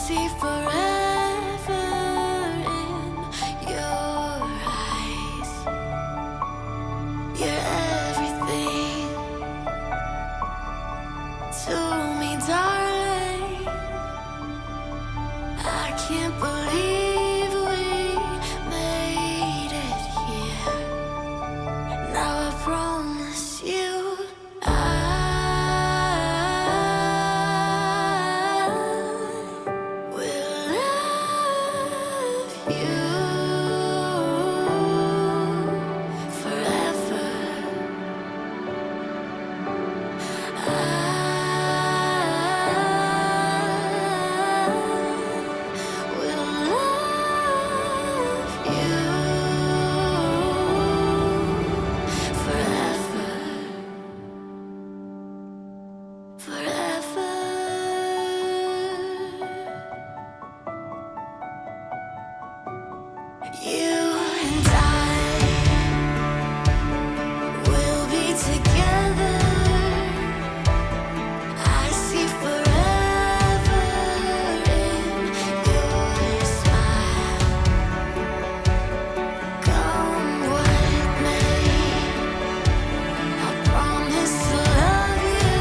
see forever in your eyes. You're everything to me, darling. I can't believe we made it here. Now I promise you I will love you forever. I will love you forever, forever. You and I will be together. I see forever in your smile. Come what may, I promise to love you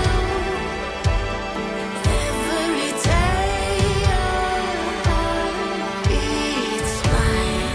every day. Your heart beats mine.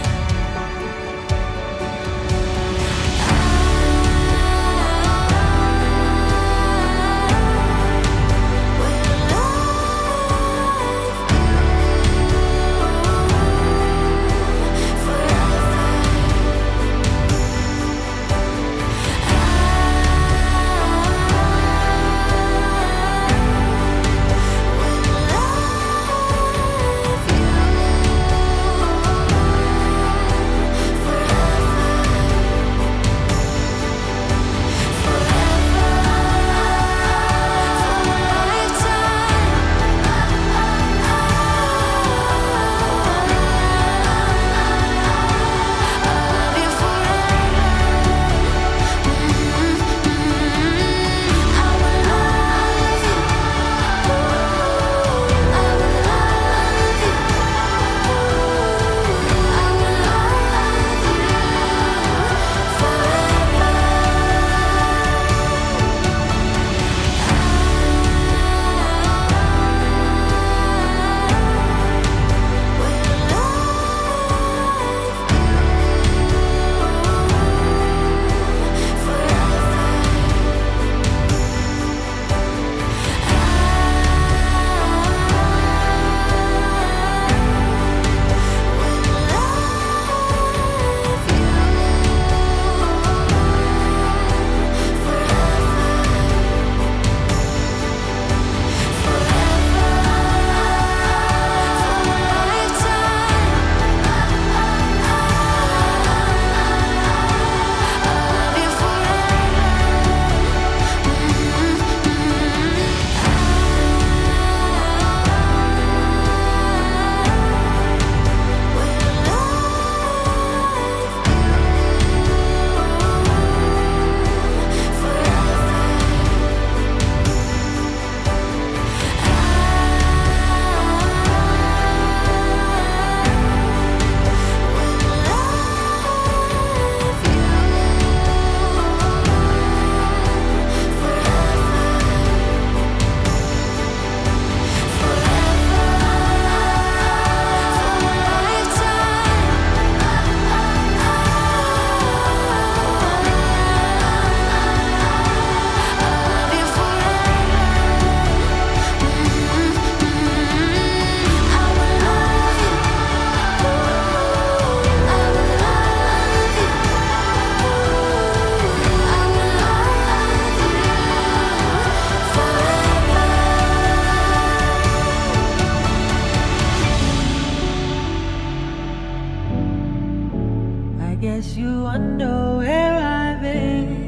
Guess you wonder where I've been.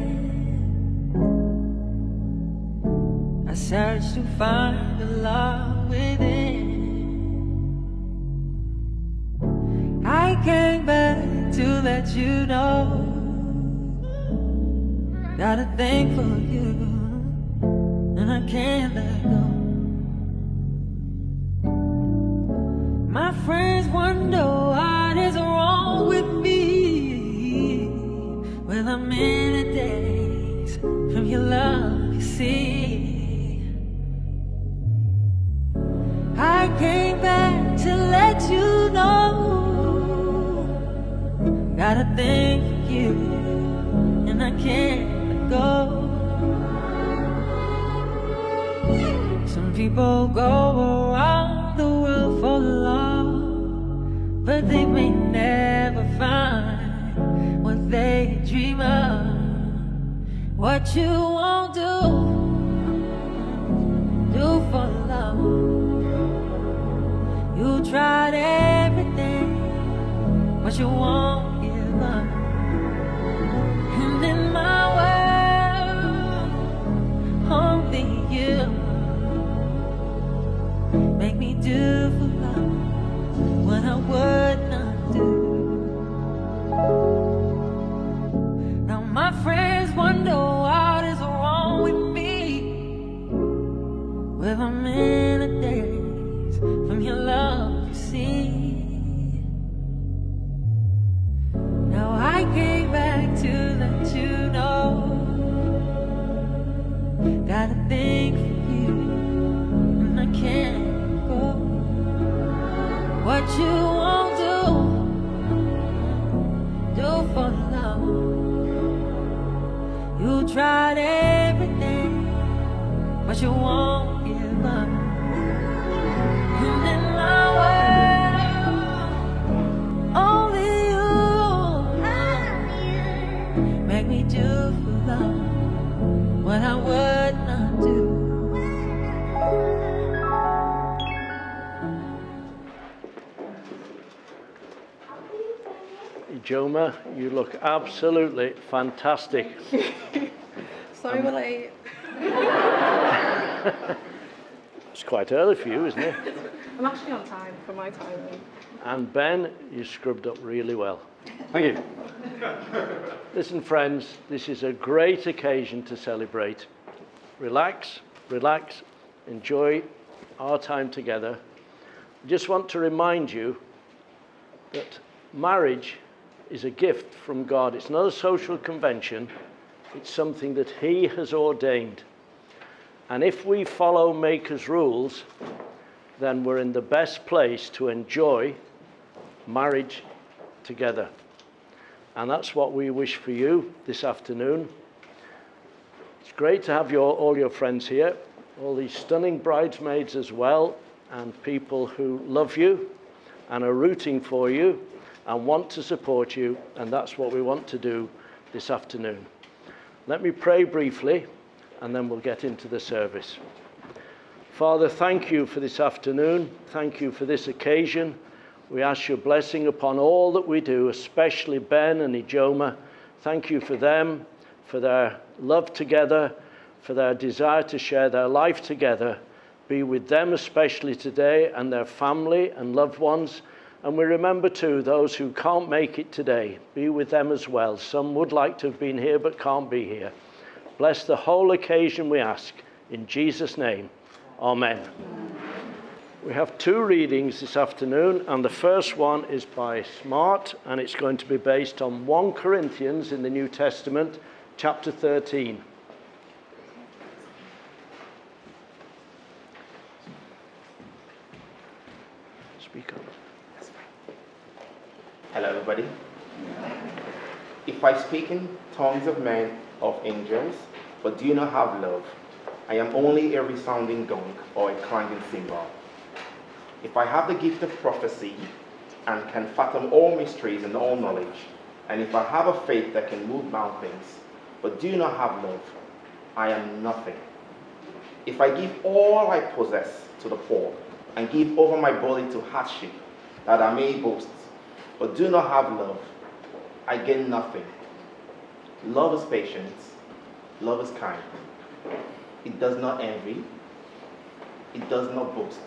I searched to find the love within. I came back to let you know, got a thing for you, and I can't let go. many days from your love, you see. I came back to let you know. Got a thing for you, and I can't let go. Some people go around the world for love, but they may never find what they dream of. What you won't do for love. You tried everything, but you won't give up. And in my world, only you make me do for love what I would not do. Now my friends wonder what is wrong with me. Well, I'm in a daze from your love, you see. Now I came back to let you know. Got a thing for you, and I can't go. What you won't do for love. You tried everything, but you won't give up. And in my world, only you make me do for love what I would not do. Ijeoma, you look absolutely fantastic. Sorry we're late. It's quite early for you, isn't it? I'm actually on time for my timing. And Ben, you scrubbed up really well. Thank you. Listen, friends, this is a great occasion to celebrate. Relax, relax, enjoy our time together. I just want to remind you that marriage is a gift from God. It's not a social convention. It's something that He has ordained. And if we follow Maker's rules, then we're in the best place to enjoy marriage together. And that's what we wish for you this afternoon. It's great to have all your friends here, all these stunning bridesmaids as well, and people who love you and are rooting for you and want to support you, and that's what we want to do this afternoon. Let me pray briefly, and then we'll get into the service. Father, thank you for this afternoon. Thank you for this occasion. We ask your blessing upon all that we do, especially Ben and Ijeoma. Thank you for them, for their love together, for their desire to share their life together. Be with them especially today, and their family and loved ones. And we remember too those who can't make it today. Be with them as well. Some would like to have been here but can't be here. Bless the whole occasion, we ask. In Jesus' name, amen. We have two readings this afternoon, and the first one is by Smart, and it's going to be based on 1 Corinthians in the New Testament, chapter 13. Speak up. Hello, everybody. If I speak in tongues of men, of angels, but do not have love, I am only a resounding gong or a clanging cymbal. If I have the gift of prophecy and can fathom all mysteries and all knowledge, and if I have a faith that can move mountains, but do not have love, I am nothing. If I give all I possess to the poor and give over my body to hardship, that I may boast, but do not have love, I gain nothing. Love is patient, love is kind. It does not envy, it does not boast.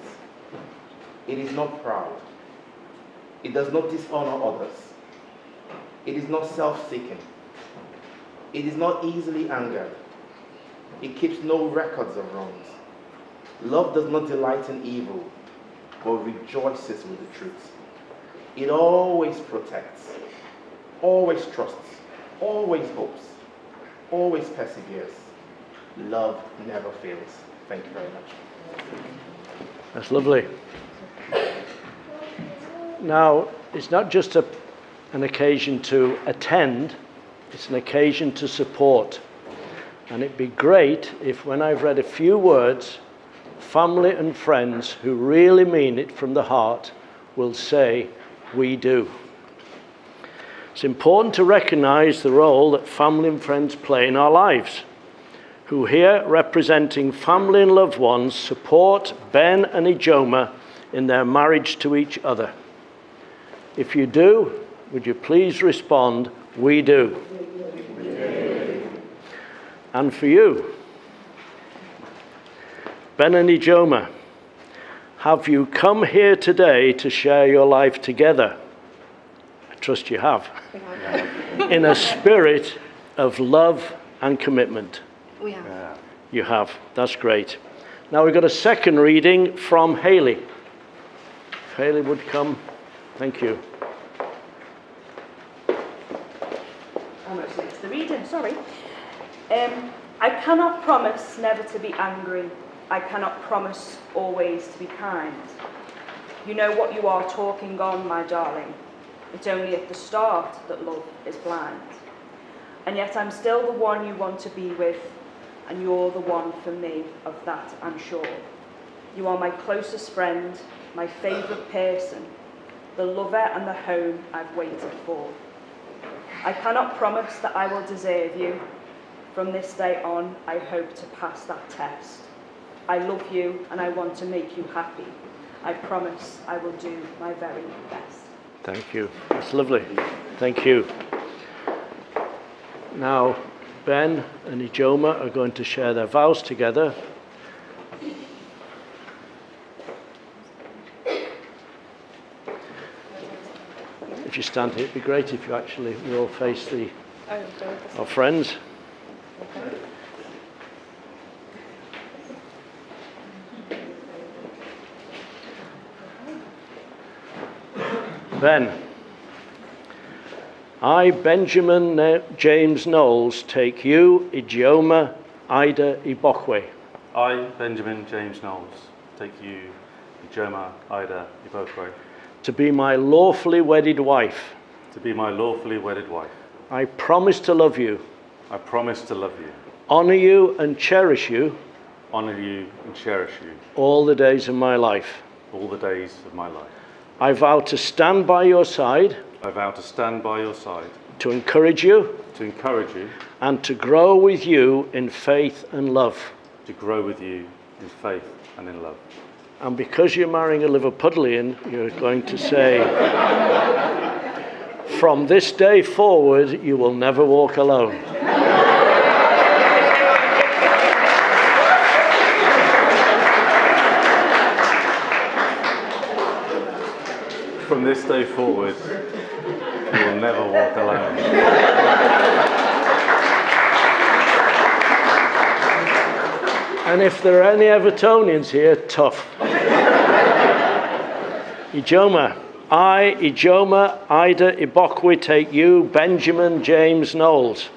It is not proud. It does not dishonor others. It is not self-seeking. It is not easily angered. It keeps no records of wrongs. Love does not delight in evil, but rejoices with the truth. It always protects, always trusts, always hopes, always perseveres. Love never fails. Thank you very much. That's lovely. Now, it's not just an occasion to attend, it's an occasion to support. And it'd be great if, when I've read a few words, family and friends who really mean it from the heart will say, "We do." It's important to recognize the role that family and friends play in our lives, who here, representing family and loved ones, support Ben and Ijeoma in their marriage to each other. If you do, would you please respond, "We do." We do. And for you, Ben and Ijeoma, have you come here today to share your life together? I trust you have. In a spirit of love and commitment. We have. You have. That's great. Now we've got a second reading from Haley. If Haley would come. Thank you. Almost missed the reading, sorry. I cannot promise never to be angry. I cannot promise always to be kind. You know what you are talking on, my darling. It's only at the start that love is blind. And yet I'm still the one you want to be with, and you're the one for me, of that I'm sure. You are my closest friend, my favourite person, the lover and the home I've waited for. I cannot promise that I will deserve you. From this day on, I hope to pass that test. I love you and I want to make you happy. I promise I will do my very best. Thank you. That's lovely. Thank you. Now, Ben and Ijeoma are going to share their vows together. If you stand here, it'd be great if you actually we all face our friends. Ben, I, Benjamin James Knowles, take you, Ijeoma Ida Ibokwe, I, Benjamin James Knowles, take you, Ijeoma Ida Ibokwe, to be my lawfully wedded wife. to be my lawfully wedded wife. I promise to love you, I promise to love you, honor you and cherish you honor you and cherish you all the days of my life. all the days of my life. I vow to stand by your side, I vow to stand by your side, to encourage you, to encourage you, and to grow with you in faith and love. to grow with you in faith and in love. And because you're marrying a Liverpudlian, you're going to say, from this day forward, you will never walk alone. From this day forward, you will never walk alone. And if there are any Evertonians here, tough. Ijeoma, I, Ijeoma Ida Ibokwe, take you, Benjamin James Knowles,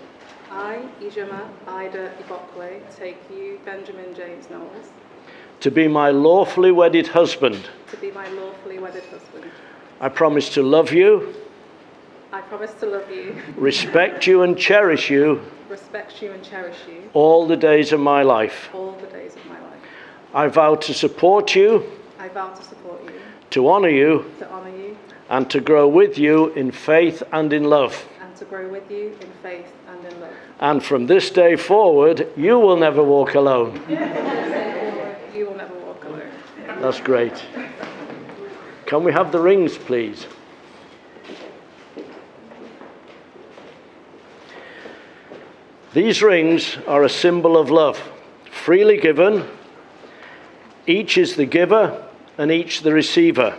I, ijeoma Ida Ibokwe, take you, Benjamin James Knowles, to be my lawfully wedded husband. to be my lawfully wedded husband. I promise to love you, I promise to love you, respect you and cherish you respect you and cherish you all the days of my life. all the days of my life. I vow to support you, I vow to support you, to honor you, to honour you, and to grow with you in faith and in love. and to grow with you in faith and in love. And from this day forward, you will never walk alone. You will never walk alone. That's great. Can we have the rings, please? These rings are a symbol of love, freely given. Each is the giver and each the receiver.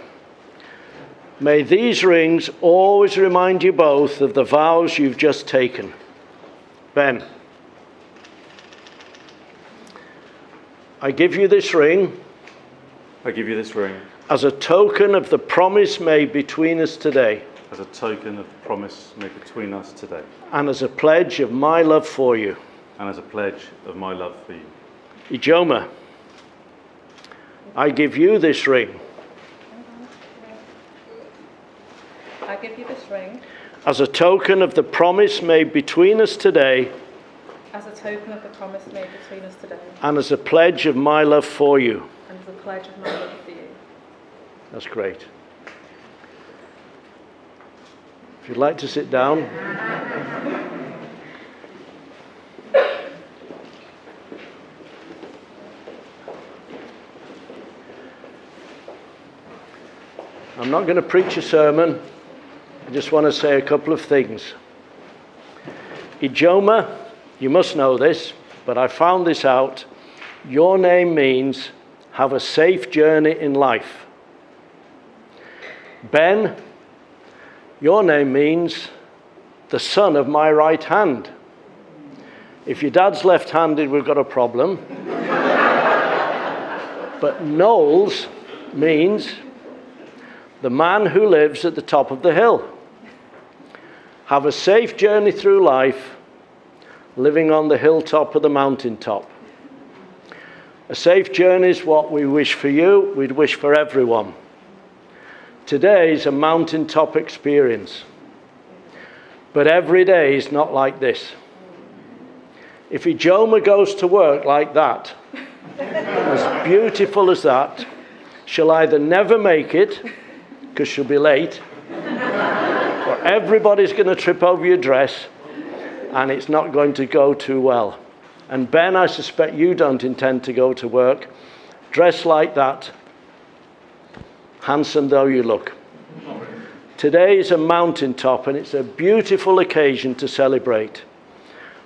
May these rings always remind you both of the vows you've just taken. Ben, I give you this ring I give you this ring as a token of the promise made between us today, as a token of the promise made between us today, and as a pledge of my love for you. and as a pledge of my love for you. Ijeoma, I give you this ring I give you this ring as a token of the promise made between us today as a token of the promise made between us today and as a pledge of my love for you. and as a pledge of my love for you. That's great. If you'd like to sit down. I'm not going to preach a sermon. I just want to say a couple of things. Ijeoma, you must know this, but I found this out. Your name means have a safe journey in life. Ben, your name means the son of my right hand. If your dad's left-handed, we've got a problem. But Knowles means the man who lives at the top of the hill. Have a safe journey through life, living on the hilltop of the mountaintop. A safe journey is what we wish for you, we'd wish for everyone. Today is a mountaintop experience. But every day is not like this. If Ijeoma goes to work like that, as beautiful as that, she'll either never make it, because she'll be late, or everybody's going to trip over your dress, and it's not going to go too well. And Ben, I suspect you don't intend to go to work dressed like that, handsome though you look. Today is a mountaintop, and it's a beautiful occasion to celebrate.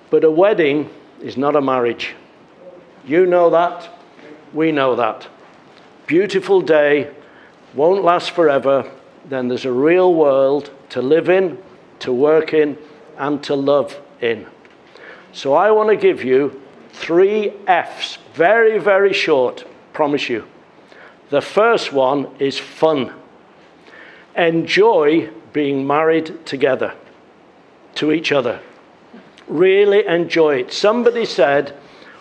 But a wedding is not a marriage. You know that. We know that. Beautiful day, won't last forever. Then there's a real world to live in, to work in, and to love in. So I want to give you 3 F's, very, very short, promise you. The first one is fun. Enjoy being married together, to each other. Really enjoy it. Somebody said,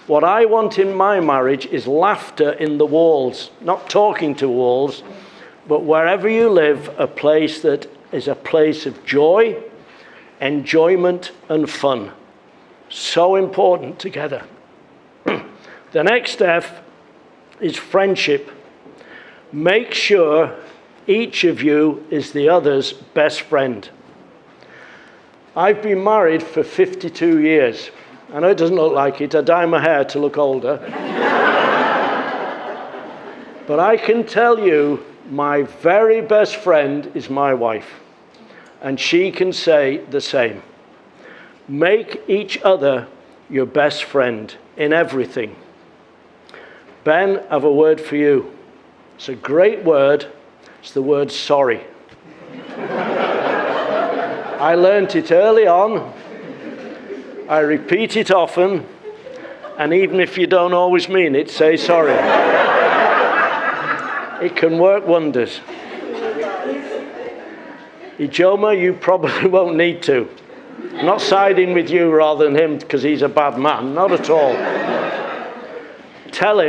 what I want in my marriage is laughter in the walls, not talking to walls, but wherever you live, a place that is a place of joy, enjoyment, and fun. So important together. The next F is friendship. Make sure each of you is the other's best friend. I've been married for 52 years. I know it doesn't look like it. I dye my hair to look older. But I can tell you, my very best friend is my wife. And she can say the same. Make each other your best friend in everything. Ben, I have a word for you. It's a great word. It's the word sorry. I learnt it early on. I repeat it often. And even if you don't always mean it, say sorry. It can work wonders. Ijeoma, you probably won't need to. I'm not siding with you rather than him because he's a bad man. Not at all. Tell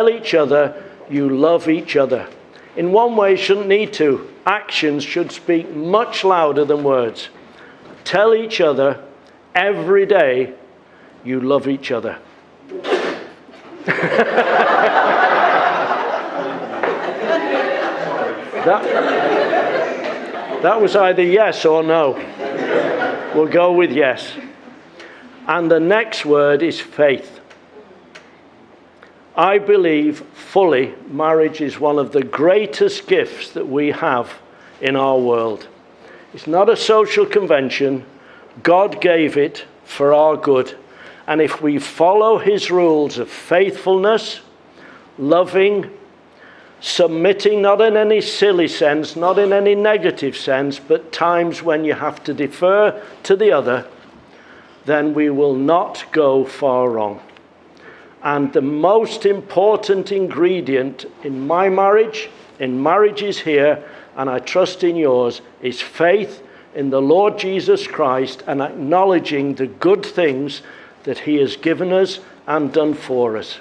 each other you love each other. In one way, you shouldn't need to. Actions should speak much louder than words. Tell each other every day you love each other. That was either yes or no. We'll go with yes. And the next word is faith. I believe fully marriage is one of the greatest gifts that we have in our world. It's not a social convention. God gave it for our good. And if we follow his rules of faithfulness, loving, submitting, not in any silly sense, not in any negative sense, but times when you have to defer to the other, then we will not go far wrong. And the most important ingredient in my marriage, in marriages here, and I trust in yours, is faith in the Lord Jesus Christ and acknowledging the good things that he has given us and done for us.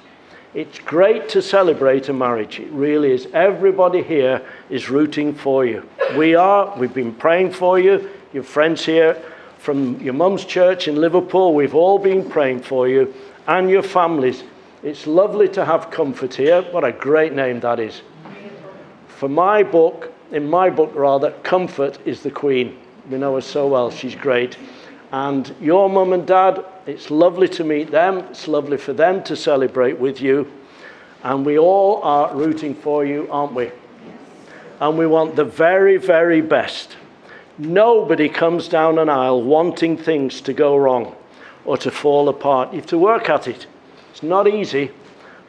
It's great to celebrate a marriage. It really is. Everybody here is rooting for you. We've been praying for you. Your friends here from your mum's church in Liverpool, we've all been praying for you and your families. It's lovely to have Comfort here. What a great name that is. In my book, Comfort is the Queen. We know her so well. She's great. And your mum and dad, it's lovely to meet them. It's lovely for them to celebrate with you. And we all are rooting for you, aren't we? And we want the very, very best. Nobody comes down an aisle wanting things to go wrong or to fall apart. You have to work at it. It's not easy,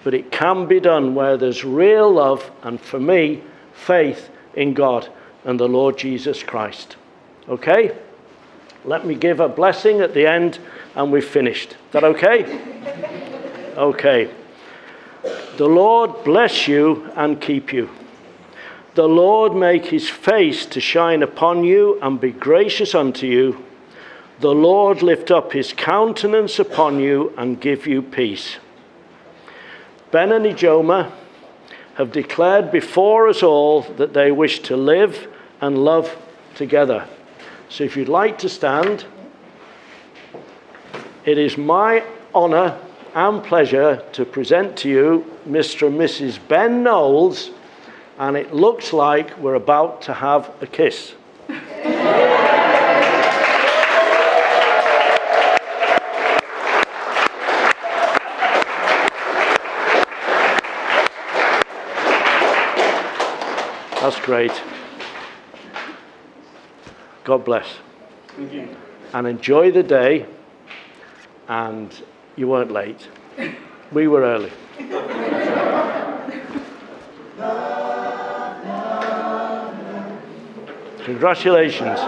but it can be done where there's real love and, for me, faith in God and the Lord Jesus Christ. Okay? Let me give a blessing at the end and we've finished. Is that okay? Okay. The Lord bless you and keep you. The Lord make his face to shine upon you and be gracious unto you. The Lord lift up his countenance upon you and give you peace. Ben and Ijeoma have declared before us all that they wish to live and love together. So if you'd like to stand, it is my honour and pleasure to present to you Mr. and Mrs. Ben Knowles, and it looks like we're about to have a kiss. That's great. God bless. Thank you. And enjoy the day. And you weren't late. We were early. Congratulations.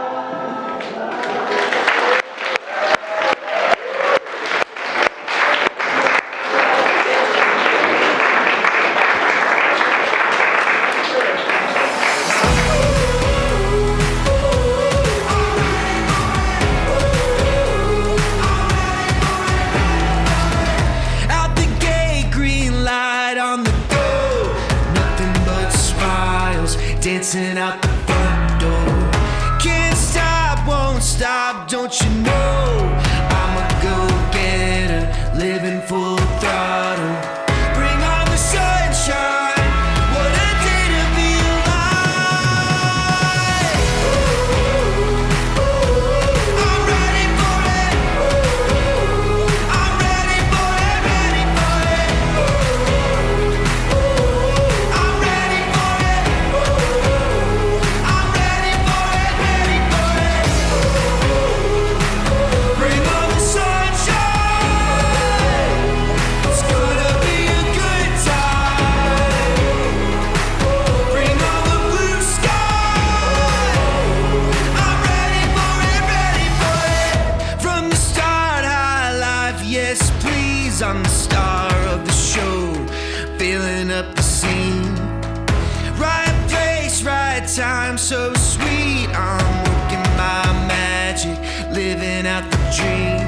Out the gate, green light on the go. Nothing but smiles dancing out the front door. Can't stop, won't stop, don't you know? I'm a go-getter, living full throttle. Bring on the sunshine. What a day to be alive. I'm ready for it. I'm ready for it, ready for it. I'm ready for it. I'm ready for it, ready for it. Bring on the sunshine. It's gonna be a good time. Bring on the blue sky. I'm ready for it, ready for it. From the start, high life, yes please. I'm the star of the show, filling up the scene. Right place, right time, so sweet. I'm working my magic, living out the dream.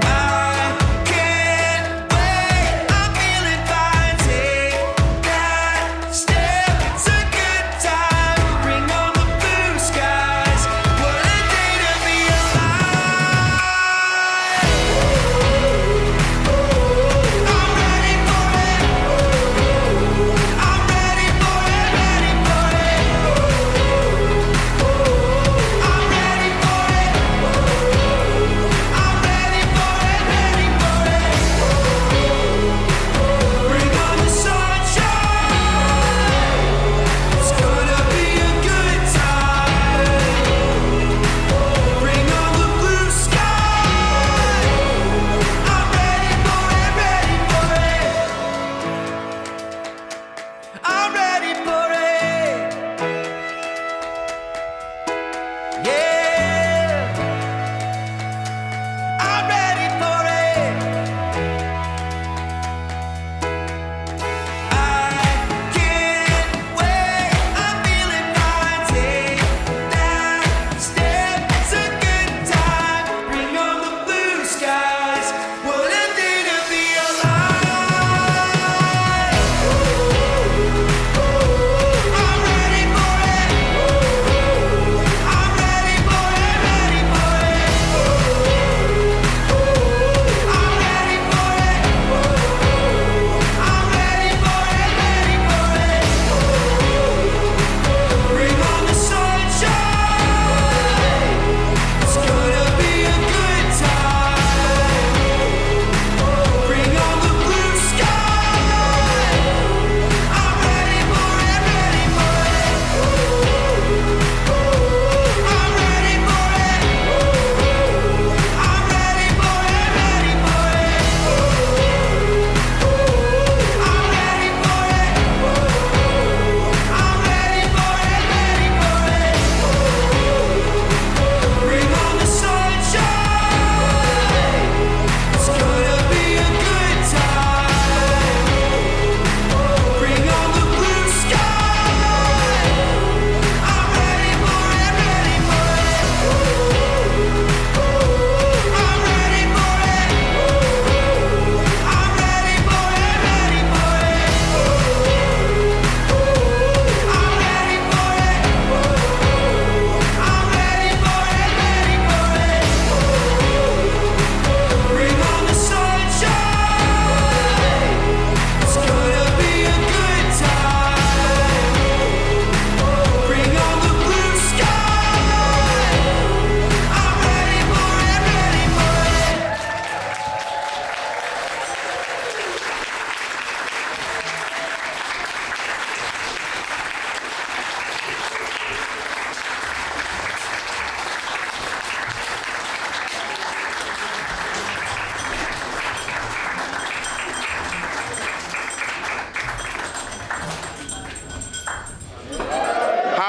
I can't wait, I'm feeling fine. Take that step, it's a good time. Bring on the blue skies. What a day to be alive. I'm ready for it. I'm ready for it, ready for it.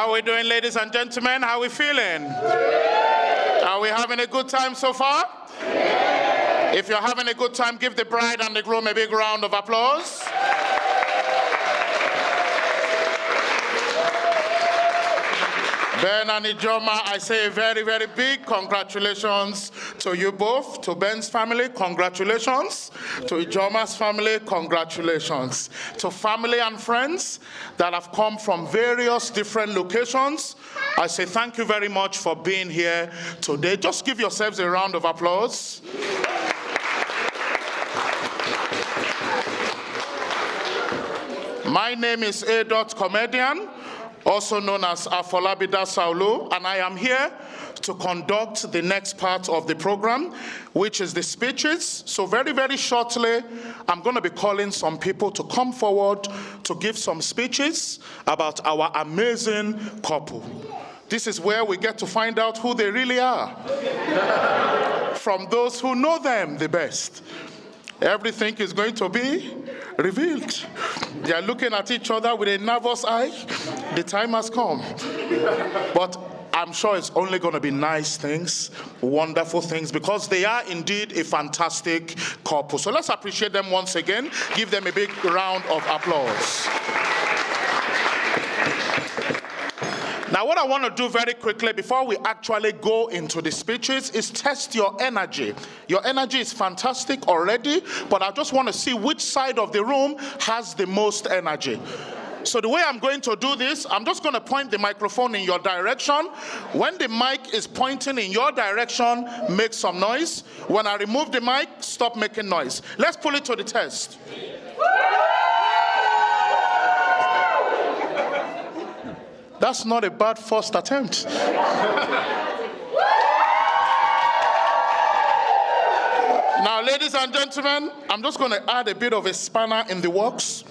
How are we doing, ladies and gentlemen? How are we feeling? Are we having a good time so far? If you're having a good time, give the bride and the groom a big round of applause. Ben and Ijeoma, I say a very, very big congratulations to you both. To Ben's family, congratulations. To Ijeoma's family, congratulations. To family and friends that have come from various different locations, I say thank you very much for being here today. Just give yourselves a round of applause. My name is A. Comedian, also known as Afolabida Saulu, and I am here to conduct the next part of the program, which is the speeches. So very, very shortly, I'm going to be calling some people to come forward to give some speeches about our amazing couple. This is where we get to find out who they really are from those who know them the best. Everything is going to be revealed. They are looking at each other with a nervous eye. The time has come. But I'm sure it's only going to be nice things, wonderful things, because they are indeed a fantastic couple. So let's appreciate them once again. Give them a big round of applause. Now, what I want to do very quickly before we actually go into the speeches is test your energy. Your energy is fantastic already, but I just want to see which side of the room has the most energy. So the way I'm going to do this, I'm just going to point the microphone in your direction. When the mic is pointing in your direction, make some noise. When I remove the mic, stop making noise. Let's put it to the test. That's not a bad first attempt. Now, ladies and gentlemen, I'm just going to add a bit of a spanner in the works.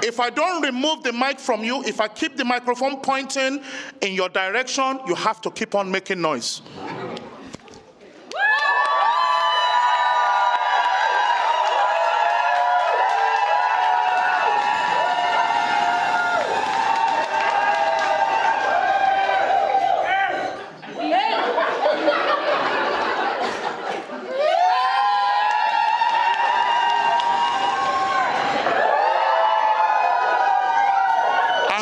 If I don't remove the mic from you, if I keep the microphone pointing in your direction, you have to keep on making noise.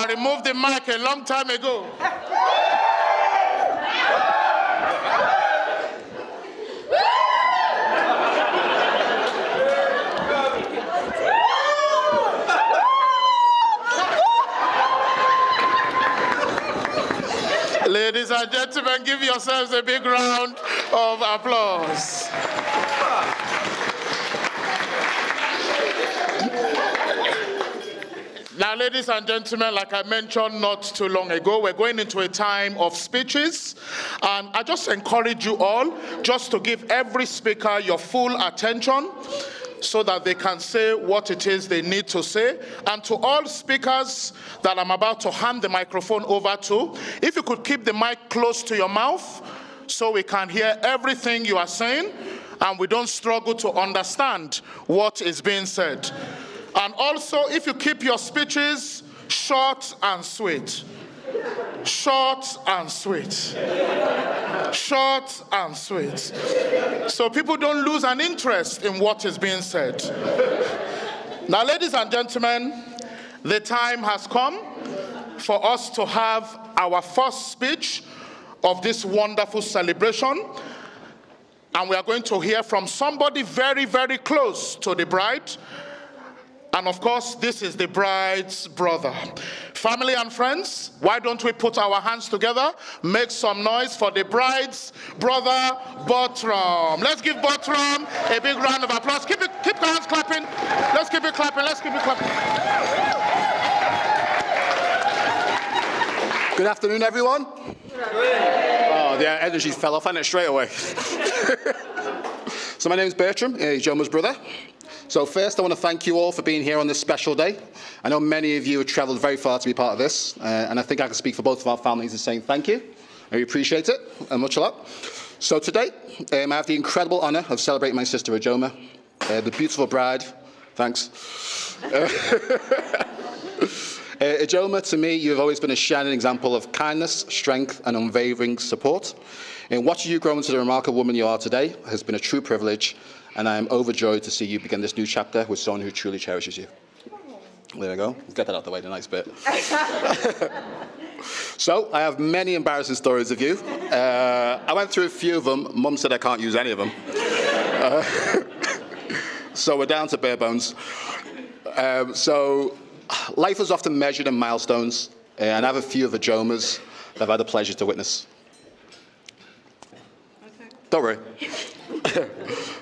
Removed the mic a long time ago. Ladies and gentlemen, give yourselves a big round of applause. Now, ladies and gentlemen, like I mentioned not too long ago, we're going into a time of speeches. And I just encourage you all just to give every speaker your full attention so that they can say what it is they need to say. And to all speakers that I'm about to hand the microphone over to, if you could keep the mic close to your mouth so we can hear everything you are saying and we don't struggle to understand what is being said. And also, if you keep your speeches short and sweet. Short and sweet. Short and sweet. So people don't lose an interest in what is being said. Now, ladies and gentlemen, the time has come for us to have our first speech of this wonderful celebration. And we are going to hear from somebody very, very close to the bride. And of course, this is the bride's brother. Family and friends, why don't we put our hands together? Make some noise for the bride's brother, Botram. Let's give Botram a big round of applause. Keep the hands clapping. Let's keep it clapping. Let's keep it clapping. Good afternoon, everyone. Oh, the energy fell off on it straight away. So my name is Bertram, Ijeoma's brother. So first, I want to thank you all for being here on this special day. I know many of you have travelled very far to be part of this, and I think I can speak for both of our families in saying thank you. I appreciate it, and much a lot. So today, I have the incredible honour of celebrating my sister Ijeoma, the beautiful bride. Thanks. Ijeoma, to me, you've always been a shining example of kindness, strength, and unwavering support. In watching you grow into the remarkable woman you are today has been a true privilege, and I am overjoyed to see you begin this new chapter with someone who truly cherishes you. There we go. Get that out of the way, the nice bit. So, I have many embarrassing stories of you. I went through a few of them. Mum said I can't use any of them. So we're down to bare bones. So life is often measured in milestones, and I have a few of Ijeoma's that I've had the pleasure to witness. Don't worry.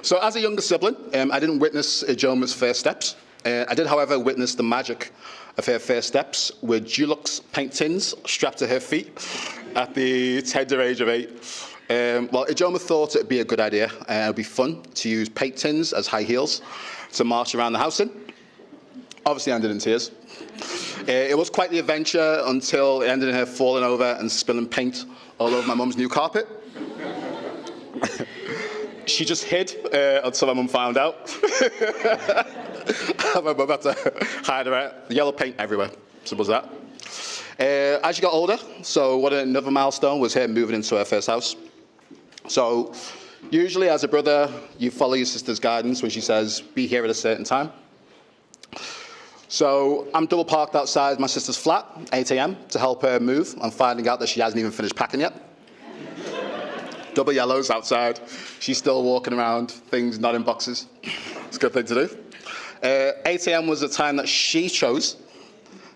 So as a younger sibling, I didn't witness Ijeoma's first steps. I did, however, witness the magic of her first steps with Dulux paint tins strapped to her feet at the tender age of 8. Well, Ijeoma thought it would be a good idea and it would be fun to use paint tins as high heels to march around the house in. Obviously ended in tears. It was quite the adventure until it ended in her falling over and spilling paint all over my mum's new carpet. She just hid until my mum found out. My mum had to hide her out. Yellow paint everywhere. Simple as that. As she got older, so another milestone was her moving into her first house. So usually as a brother, you follow your sister's guidance when she says, be here at a certain time. So I'm double parked outside my sister's flat, 8 a.m. to help her move. I'm finding out that she hasn't even finished packing yet. Double yellows outside. She's still walking around, things not in boxes. It's a good thing to do. 8 a.m. was the time that she chose.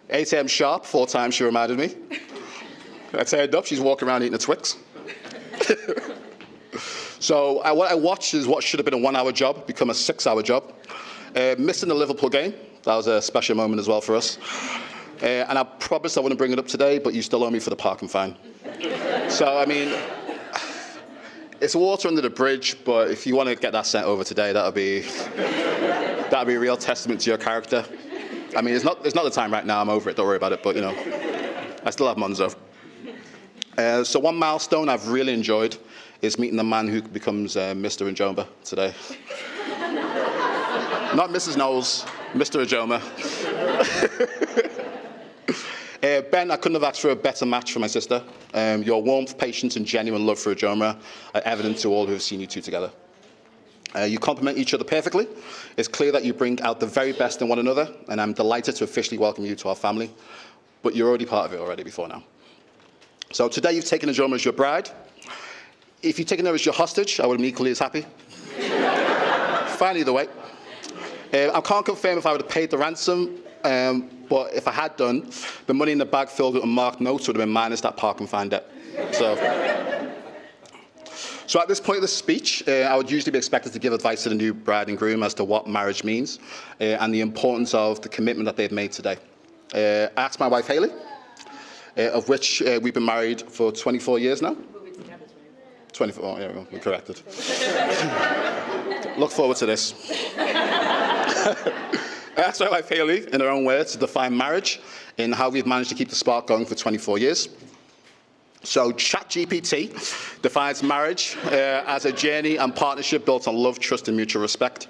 8 a.m. sharp, 4 times she reminded me. I turned up, she's walking around eating a Twix. So what I watched is what should have been a 1-hour job become a 6-hour job. Missing the Liverpool game, that was a special moment as well for us. And I promised I wouldn't bring it up today, but you still owe me for the parking fine. So, I mean, it's water under the bridge, but if you want to get that sent over today, that'll be a real testament to your character. I mean, it's not the time right now, I'm over it, don't worry about it, but, you know, I still have Monzo. So one milestone I've really enjoyed is meeting the man who becomes Mr. Ijeoma today. Not Mrs. Knowles, Mr. Ijeoma. Ben, I couldn't have asked for a better match for my sister. Your warmth, patience, and genuine love for Ijeoma are evident to all who have seen you two together. You complement each other perfectly. It's clear that you bring out the very best in one another, and I'm delighted to officially welcome you to our family. But you're already part of it already before now. So today you've taken Ijeoma as your bride. If you'd taken her as your hostage, I would have been equally as happy. Fine either way. I can't confirm if I would have paid the ransom, but if I had done, the money in the bag filled with unmarked notes would have been minus that parking fine debt. So at this point of the speech, I would usually be expected to give advice to the new bride and groom as to what marriage means and the importance of the commitment that they've made today. I asked my wife, Hayley, of which we've been married for 24 years now. 24, oh, yeah, we're corrected. Look forward to this. I asked my wife, Hayley, in her own words, to define marriage and how we've managed to keep the spark going for 24 years. So ChatGPT defines marriage as a journey and partnership built on love, trust, and mutual respect.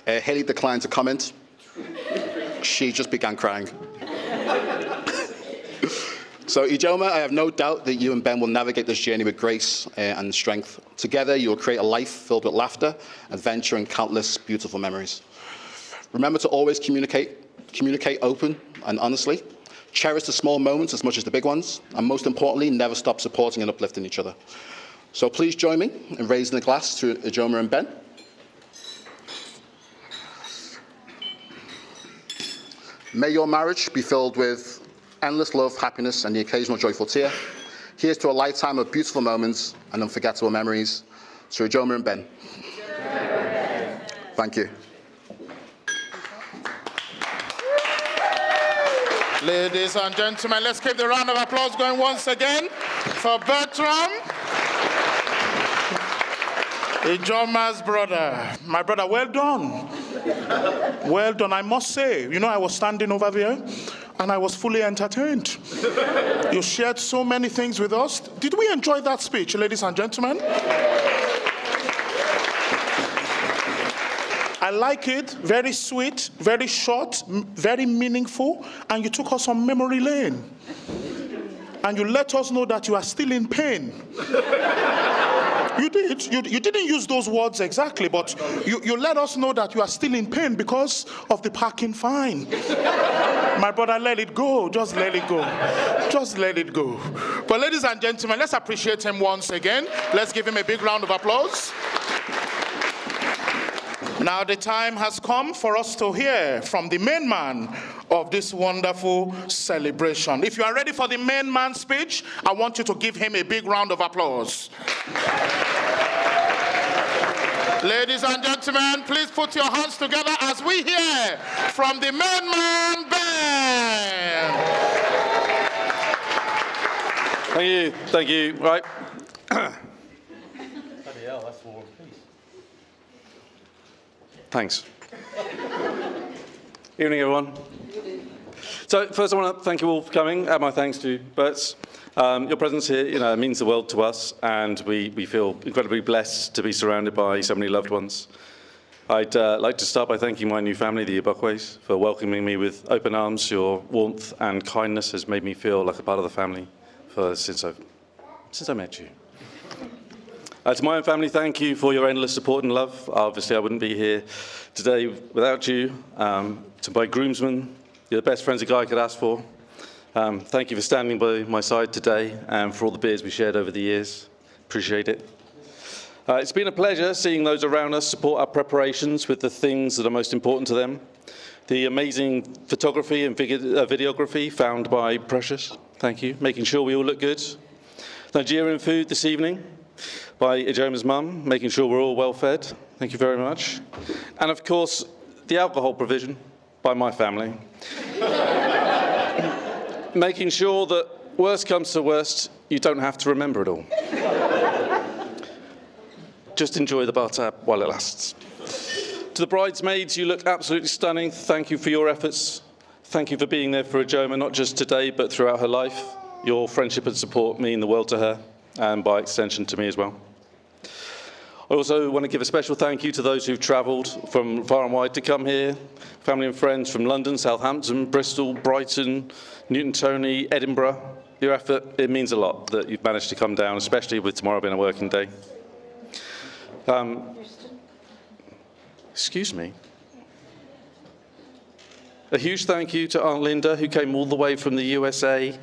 Hayley declined to comment. She just began crying. So Ijeoma, I have no doubt that you and Ben will navigate this journey with grace and strength. Together, you will create a life filled with laughter, adventure, and countless beautiful memories. Remember to always communicate open and honestly. Cherish the small moments as much as the big ones, and most importantly, never stop supporting and uplifting each other. So please join me in raising the glass to Ijeoma and Ben. May your marriage be filled with endless love, happiness, and the occasional joyful tear. Here's to a lifetime of beautiful moments and unforgettable memories. To Ijeoma and Ben. Thank you. Ladies and gentlemen, let's keep the round of applause going once again for Bertram, Ijeoma's brother. My brother, well done. Well done, I must say. You know, I was standing over there and I was fully entertained. You shared so many things with us. Did we enjoy that speech, ladies and gentlemen? I like it. Very sweet, very short, very meaningful. And you took us on memory lane. And you let us know that you are still in pain. You did. You didn't use those words exactly, but you let us know that you are still in pain because of the parking fine. My brother, let it go. Just let it go. Just let it go. But ladies and gentlemen, let's appreciate him once again. Let's give him a big round of applause. Now the time has come for us to hear from the main man of this wonderful celebration. If you are ready for the main man speech, I want you to give him a big round of applause. Ladies and gentlemen, please put your hands together as we hear from the main man band. Thank you. Right. Bloody hell, that's War and Peace. Thanks. Evening, everyone. So first I want to thank you all for coming. Add my thanks to Bert's. Your presence here, means the world to us, and we feel incredibly blessed to be surrounded by so many loved ones. I'd like to start by thanking my new family, the Ibokwe's, for welcoming me with open arms. Your warmth and kindness has made me feel like a part of the family since I met you. To my own family, thank you for your endless support and love. Obviously, I wouldn't be here today without you. To my groomsmen, you're the best friends a guy could ask for. Thank you for standing by my side today and for all the beers we shared over the years. Appreciate it. It's been a pleasure seeing those around us support our preparations with the things that are most important to them. The amazing photography and videography found by Precious. Thank you. Making sure we all look good. Nigerian food this evening by Ijeoma's mum, making sure we're all well fed. Thank you very much. And of course, the alcohol provision by my family. Making sure that worst comes to worst, you don't have to remember it all. Just enjoy the bar tab while it lasts. To the bridesmaids, you look absolutely stunning. Thank you for your efforts. Thank you for being there for Ijeoma, not just today, but throughout her life. Your friendship and support mean the world to her, and by extension to me as well. I also want to give a special thank you to those who've travelled from far and wide to come here. Family and friends from London, Southampton, Bristol, Brighton, Newton-Tony, Edinburgh. Your effort, it means a lot that you've managed to come down, especially with tomorrow being a working day. Excuse me. A huge thank you to Aunt Linda, who came all the way from the USA.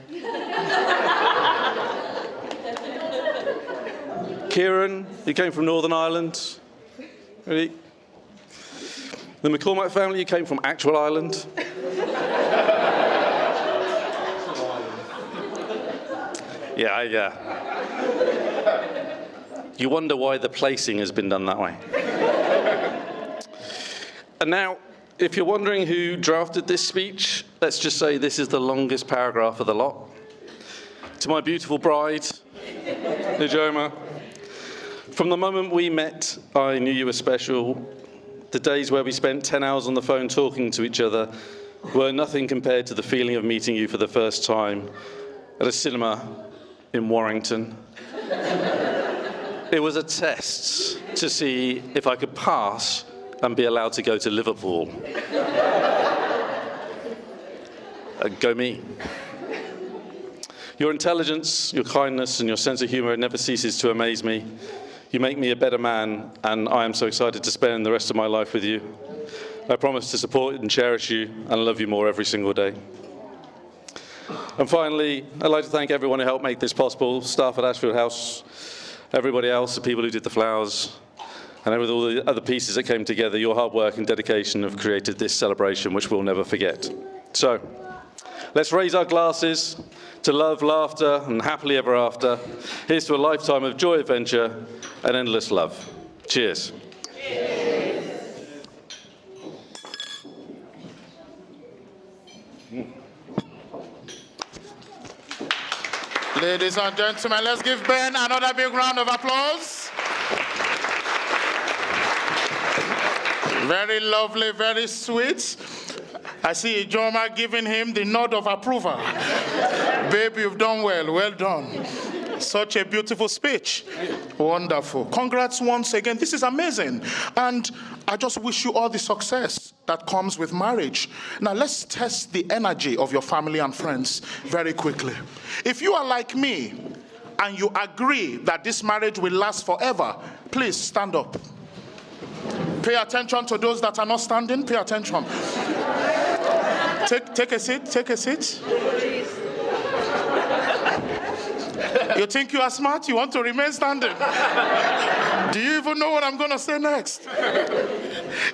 Kieran, who came from Northern Ireland. Really? The McCormack family, who came from actual Ireland. Yeah. You wonder why the placing has been done that way. And now, if you're wondering who drafted this speech, let's just say this is the longest paragraph of the lot. To my beautiful bride, Ijeoma, from the moment we met, I knew you were special. The days where we spent 10 hours on the phone talking to each other were nothing compared to the feeling of meeting you for the first time at a cinema in Warrington. It was a test to see if I could pass and be allowed to go to Liverpool. Go me. Your intelligence, your kindness, and your sense of humour never ceases to amaze me. You make me a better man, and I am so excited to spend the rest of my life with you. I promise to support and cherish you and love you more every single day. And finally, I'd like to thank everyone who helped make this possible, staff at Ashfield House, everybody else, the people who did the flowers, and with all the other pieces that came together. Your hard work and dedication have created this celebration, which we'll never forget. So, let's raise our glasses to love, laughter, and happily ever after. Here's to a lifetime of joy, adventure, and endless love. Cheers. Cheers. Ladies and gentlemen, let's give Ben another big round of applause. Very lovely, very sweet. I see Ijeoma giving him the nod of approval. Babe, you've done well. Well done. Such a beautiful speech. Wonderful. Congrats once again. This is amazing. And I just wish you all the success that comes with marriage. Now let's test the energy of your family and friends very quickly. If you are like me and you agree that this marriage will last forever, please stand up. Pay attention to those that are not standing. Pay attention. Take a seat. Take a seat. You think you are smart? You want to remain standing? Do you even know what I'm going to say next?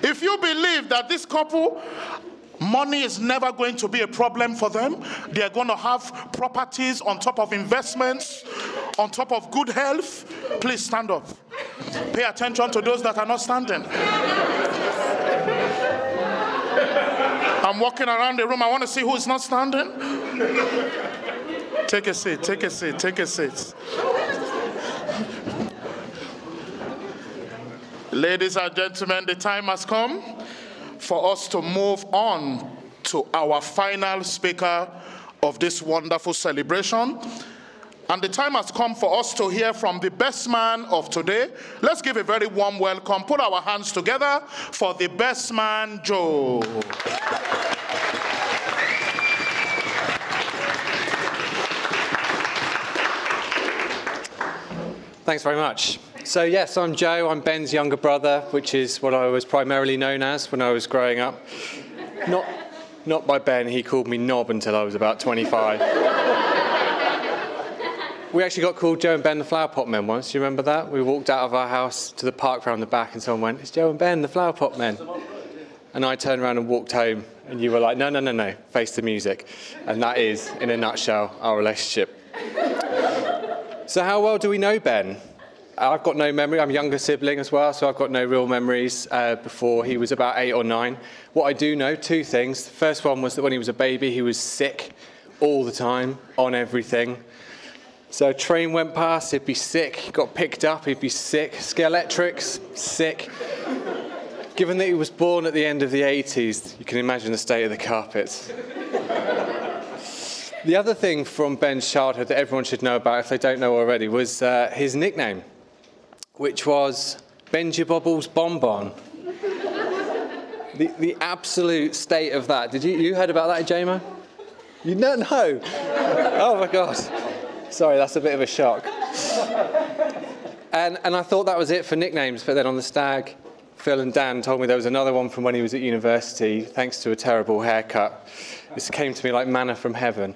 If you believe that this couple, money is never going to be a problem for them, they're going to have properties on top of investments, on top of good health, please stand up. Pay attention to those that are not standing. I'm walking around the room. I want to see who is not standing. Take a seat, take a seat, take a seat. Ladies and gentlemen, the time has come for us to move on to our final speaker of this wonderful celebration. And the time has come for us to hear from the best man of today. Let's give a very warm welcome. Put our hands together for the best man, Joe. Thanks very much. So yes, I'm Joe. I'm Ben's younger brother, which is what I was primarily known as when I was growing up. Not by Ben. He called me Knob until I was about 25. We actually got called Joe and Ben the Flower Pot Men once. Do you remember that? We walked out of our house to the park round the back and someone went, "It's Joe and Ben the Flower Pot Men." And I turned around and walked home and you were like, no, face the music. And that is, in a nutshell, our relationship. So how well do we know Ben? I've got no memory. I'm a younger sibling as well, so I've got no real memories before he was about 8 or 9. What I do know, 2 things. The first one was that when he was a baby, he was sick all the time, on everything. So a train went past, he'd be sick. He got picked up, he'd be sick. Scalextrics, sick. Given that he was born at the end of the 80s, you can imagine the state of the carpets. The other thing from Ben's childhood that everyone should know about, if they don't know already, was his nickname, which was Benji Bobble's Bonbon. The absolute state of that. Did you heard about that, ijeoma? You don't know? Oh my God. Sorry, that's a bit of a shock. And I thought that was it for nicknames, but then on the stag, Phil and Dan told me there was another one from when he was at university, thanks to a terrible haircut. This came to me like manna from heaven.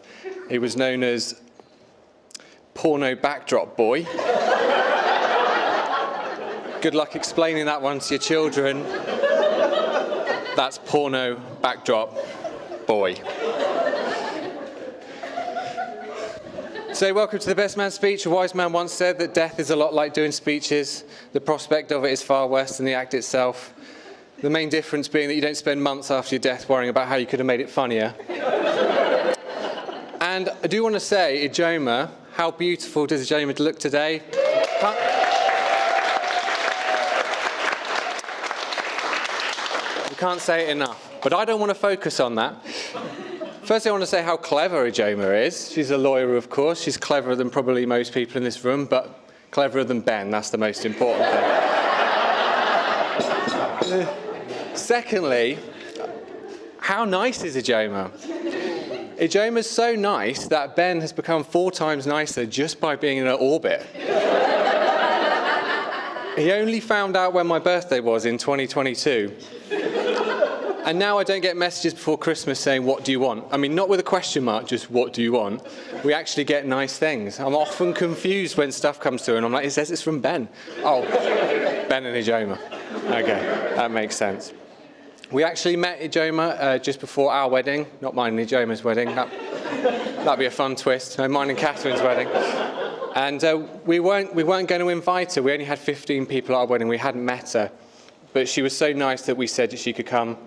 He was known as Porno Backdrop Boy. Good luck explaining that one to your children. That's Porno Backdrop Boy. So welcome to the Best Man speech. A wise man once said that death is a lot like doing speeches. The prospect of it is far worse than the act itself. The main difference being that you don't spend months after your death worrying about how you could have made it funnier. And I do want to say, ijeoma, how beautiful does ijeoma look today? We can't say it enough, but I don't want to focus on that. Firstly, I want to say how clever ijeoma is. She's a lawyer, of course. She's cleverer than probably most people in this room, but cleverer than Ben. That's the most important thing. Secondly, how nice is ijeoma? Ijeoma's so nice that Ben has become 4 times nicer just by being in her orbit. He only found out when my birthday was in 2022. And now I don't get messages before Christmas saying, "What do you want?" I mean, not with a question mark, just "What do you want?" We actually get nice things. I'm often confused when stuff comes through and I'm like, "It says it's from Ben." Oh, Ben and ijeoma. Okay, that makes sense. We actually met ijeoma just before our wedding, not mine and ijeoma's wedding. That'd be a fun twist. No, mine and Catherine's wedding. And we weren't going to invite her. We only had 15 people at our wedding. We hadn't met her. But she was so nice that we said that she could come.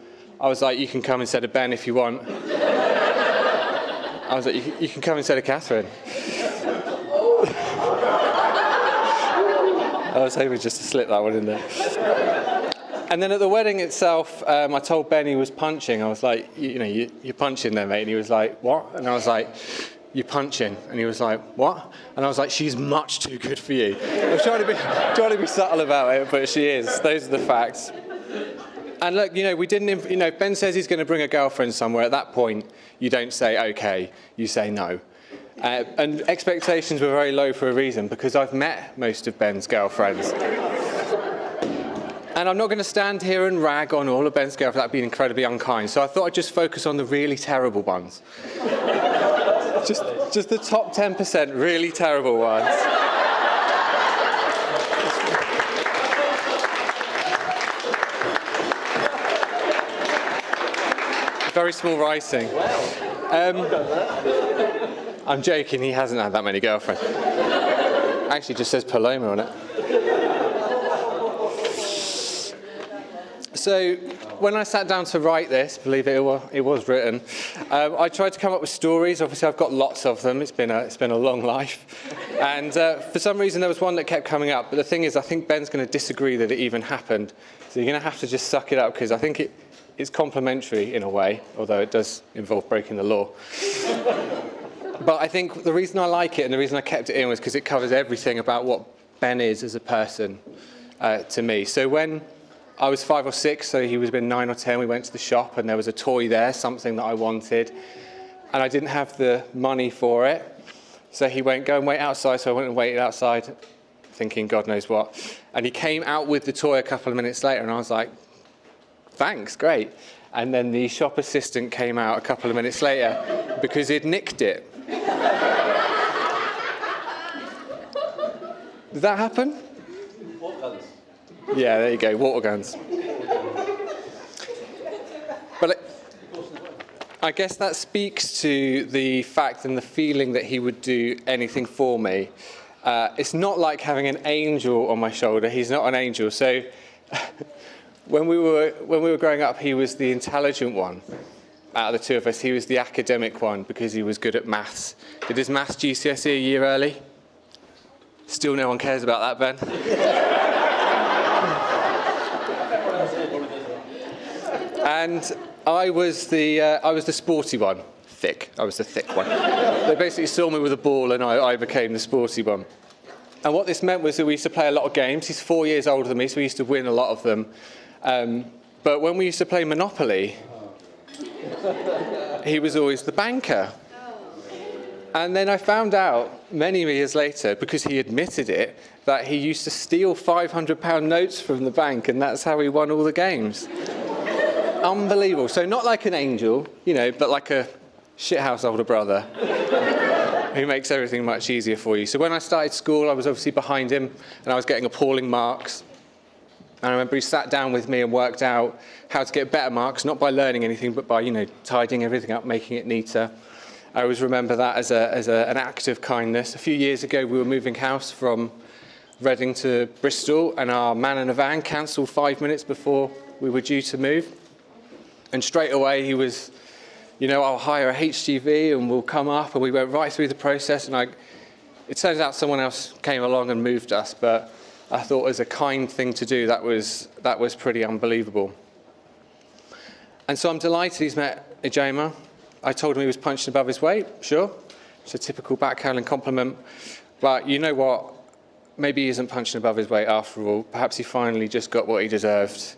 I was like, "You can come instead of Ben if you want." I was like, you can come instead of Catherine." I was hoping just to slip that one in there. And then at the wedding itself, I told Ben he was punching. I was like, you're punching there, mate. And he was like, "What?" And I was like, "You're punching." And he was like, "What?" And I was like, "She's much too good for you." I was trying to be subtle about it, but she is. Those are the facts. And look, we didn't, Ben says he's going to bring a girlfriend somewhere. At that point, you don't say okay, you say no. And expectations were very low for a reason, because I've met most of Ben's girlfriends. And I'm not going to stand here and rag on all of Ben's girlfriends. That'd be incredibly unkind. So I thought I'd just focus on the really terrible ones. just the top 10% really terrible ones. Very small writing. I'm joking, he hasn't had that many girlfriends. Actually, it just says Paloma on it. So, when I sat down to write this, believe it was written, I tried to come up with stories. Obviously, I've got lots of them. It's been a long life. And for some reason, there was one that kept coming up. But the thing is, I think Ben's going to disagree that it even happened. So you're going to have to just suck it up, because I think it's complimentary in a way, although it does involve breaking the law. But I think the reason I like it and the reason I kept it in was because it covers everything about what Ben is as a person to me. So when I was 5 or 6, so he was been 9 or 10, we went to the shop and there was a toy there, something that I wanted, and I didn't have the money for it. So he went, go and wait outside, so I went and waited outside, thinking God knows what. And he came out with the toy a couple of minutes later, and I was like, thanks, great. And then the shop assistant came out a couple of minutes later because he'd nicked it. Did that happen? Water guns. Yeah, there you go, water guns. But I guess that speaks to the fact and the feeling that he would do anything for me. It's not like having an angel on my shoulder. He's not an angel. So when we were growing up, he was the intelligent one out of the two of us. He was the academic one because he was good at maths. Did his maths GCSE a year early? Still no one cares about that, Ben. And I was the sporty one. I was the thick one. They basically saw me with a ball and I became the sporty one. And what this meant was that we used to play a lot of games. He's 4 years older than me, so we used to win a lot of them. But when we used to play Monopoly, he was always the banker. And then I found out many years later, because he admitted it, that he used to steal £500 notes from the bank, and that's how he won all the games. Unbelievable. So not like an angel, but like a shithouse older brother who makes everything much easier for you. So when I started school, I was obviously behind him, and I was getting appalling marks. And I remember he sat down with me and worked out how to get better marks, not by learning anything, but by, tidying everything up, making it neater. I always remember that as an act of kindness. A few years ago, we were moving house from Reading to Bristol, and our man in a van cancelled 5 minutes before we were due to move. And straight away, he was, I'll hire a HGV and we'll come up. And we went right through the process. And it turns out someone else came along and moved us, but I thought as a kind thing to do, that was pretty unbelievable. And so I'm delighted he's met ijeoma. I told him he was punching above his weight, sure. It's a typical backhanded compliment. But you know what? Maybe he isn't punching above his weight after all. Perhaps he finally just got what he deserved.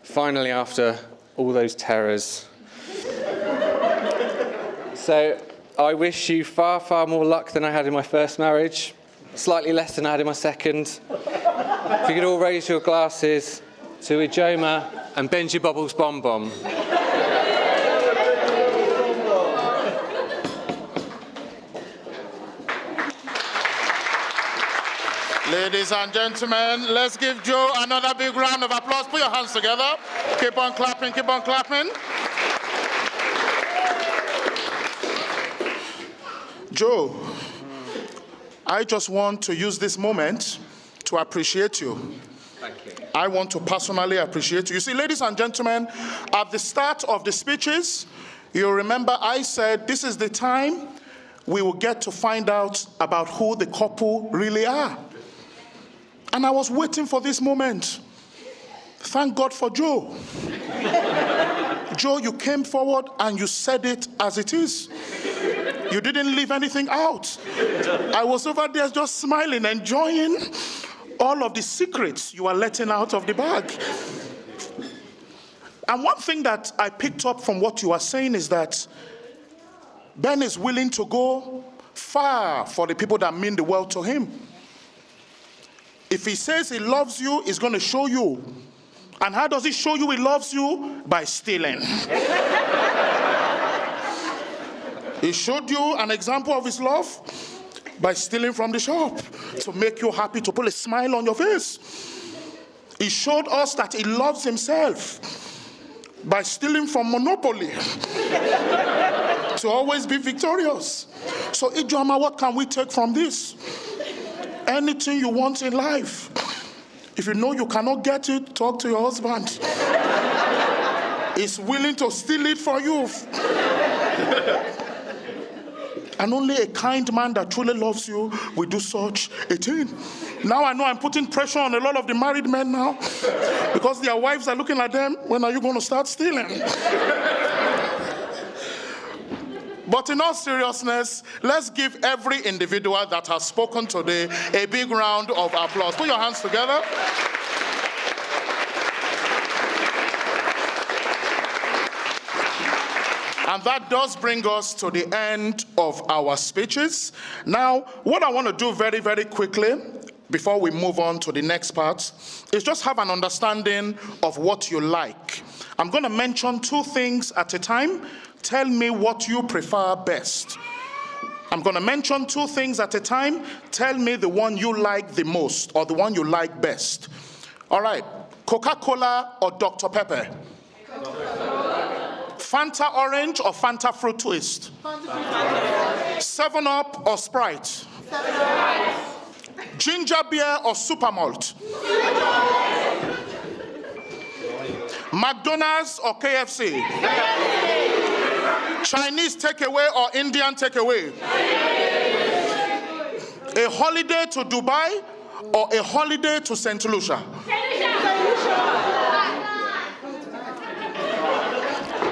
Finally, after all those terrors. So I wish you far, far more luck than I had in my first marriage. Slightly less than I had in my second. If you could all raise your glasses to ijeoma and Benji Bubbles Bomb Bomb. Ladies and gentlemen, let's give Joe another big round of applause. Put your hands together. Keep on clapping, keep on clapping. Joe, I just want to use this moment to appreciate you. Thank you. I want to personally appreciate you. You see, ladies and gentlemen, at the start of the speeches, you remember I said this is the time we will get to find out about who the couple really are. And I was waiting for this moment. Thank God for Joe. Joe, you came forward and you said it as it is. You didn't leave anything out. I was over there just smiling, enjoying all of the secrets you are letting out of the bag. And one thing that I picked up from what you are saying is that Ben is willing to go far for the people that mean the world to him. If he says he loves you, he's going to show you. And how does he show you he loves you? By stealing. He showed you an example of his love by stealing from the shop to make you happy, to put a smile on your face. He showed us that he loves himself by stealing from Monopoly to always be victorious. So, Ijeoma, what can we take from this? Anything you want in life, if you know you cannot get it, talk to your husband. He's willing to steal it for you. And only a kind man that truly loves you will do such a thing. Now I know I'm putting pressure on a lot of the married men now because their wives are looking at them. When are you going to start stealing? But in all seriousness, let's give every individual that has spoken today a big round of applause. Put your hands together. And that does bring us to the end of our speeches. Now, what I want to do very, very quickly, before we move on to the next part, is just have an understanding of what you like. I'm going to mention 2 things at a time. Tell me what you prefer best. I'm going to mention 2 things at a time. Tell me the one you like the most or the one you like best. All right. Coca-Cola or Dr. Pepper? Fanta Orange or Fanta Fruit Twist? 7-Up or Sprite? Ginger beer or super malt? McDonald's or KFC? Chinese takeaway or Indian takeaway? A holiday to Dubai or a holiday to St. Lucia?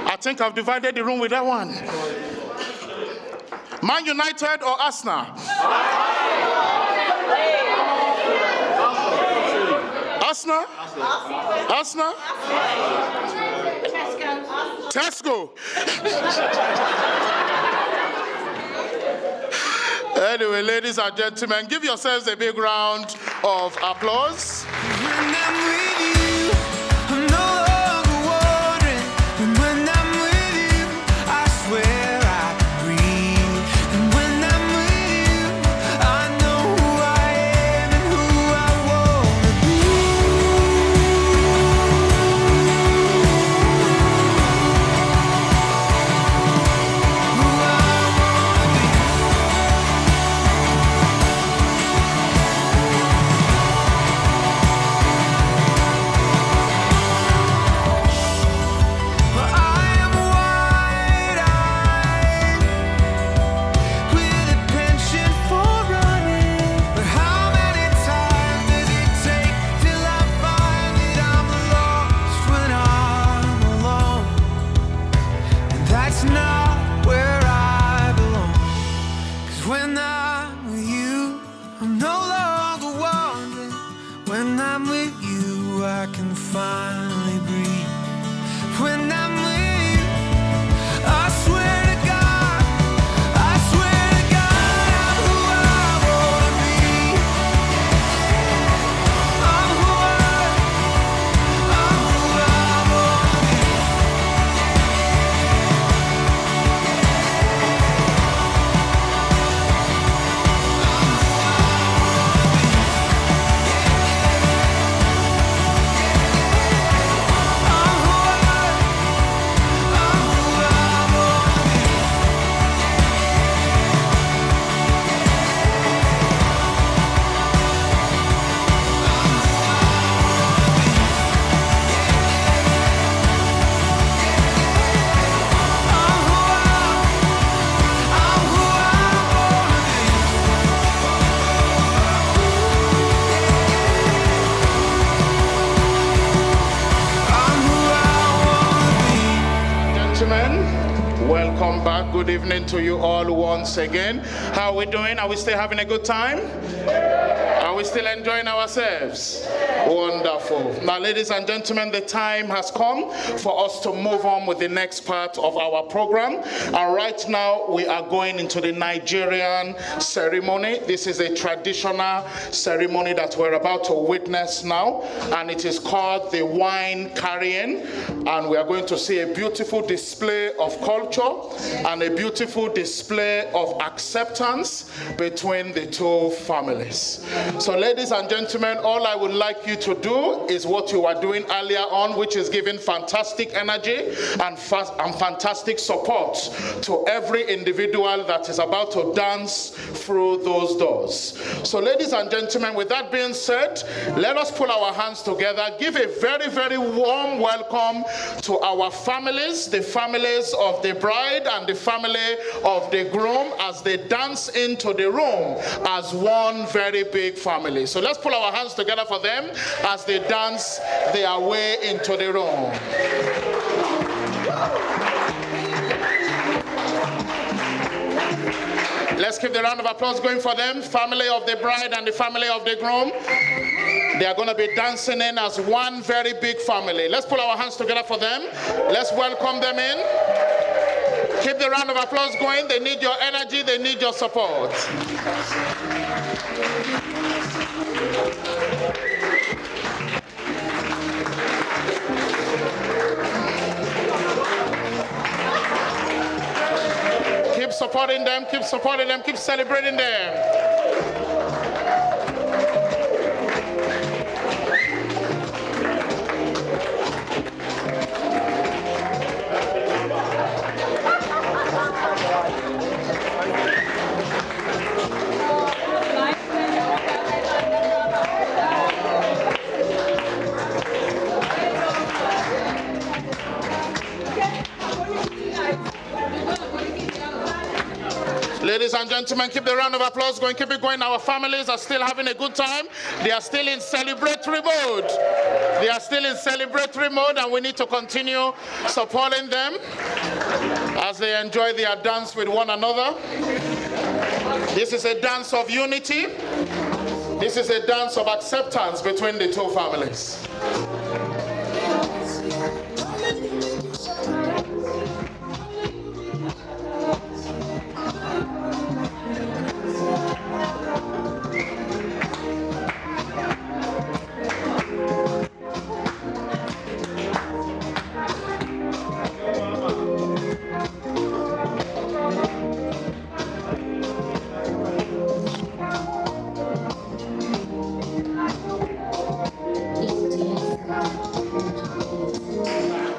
I think I've divided the room with that one. Man United or Arsenal? Arsenal? Arsenal? Tesco. Anyway, ladies and gentlemen, give yourselves a big round of applause. When I'm with you, I'm no longer wondering. And when I'm with you, I swear I can breathe. And when I'm with you, I know who I am and who I wanna be. Who I wanna be. Well, I am wide-eyed with a penchant for running. But how many times does it take till I find that I'm lost when I'm alone? And that's not where I belong. 'Cause when I'm with you, I'm no longer wandering. When I'm with you, I can finally breathe. When I'm with you, I swear to God, I'm who I wanna be. I'm who I wanna be. I'm evening to you all once again. How are we doing? Are we still having a good time? Are we still enjoying ourselves? Wonderful. Now, ladies and gentlemen, the time has come for us to move on with the next part of our program. And right now, we are going into the Nigerian ceremony. This is a traditional ceremony that we're about to witness now, and it is called the wine carrying. And we are going to see a beautiful display of culture and a beautiful display of acceptance between the two families. So, ladies and gentlemen, all I would like you to do is what you were doing earlier on, which is giving fantastic energy and fantastic support to every individual that is about to dance through those doors. So, ladies and gentlemen, with that being said, let us pull our hands together, give a very, very warm welcome to our families, the families of the bride and the family of the groom, as they dance into the room as one very big family. So let's pull our hands together for them as they dance their way into the room. Let's give the round of applause going for them, family of the bride and the family of the groom. They are going to be dancing in as one very big family. Let's pull our hands together for them. Let's welcome them in. Keep the round of applause going. They need your energy. They need your support. Keep supporting them. Keep supporting them. Keep celebrating them. Ladies and gentlemen, keep the round of applause going. Keep it going. Our families are still having a good time. They are still in celebratory mode. They are still in celebratory mode, and we need to continue supporting them as they enjoy their dance with one another. This is a dance of unity. This is a dance of acceptance between the two families.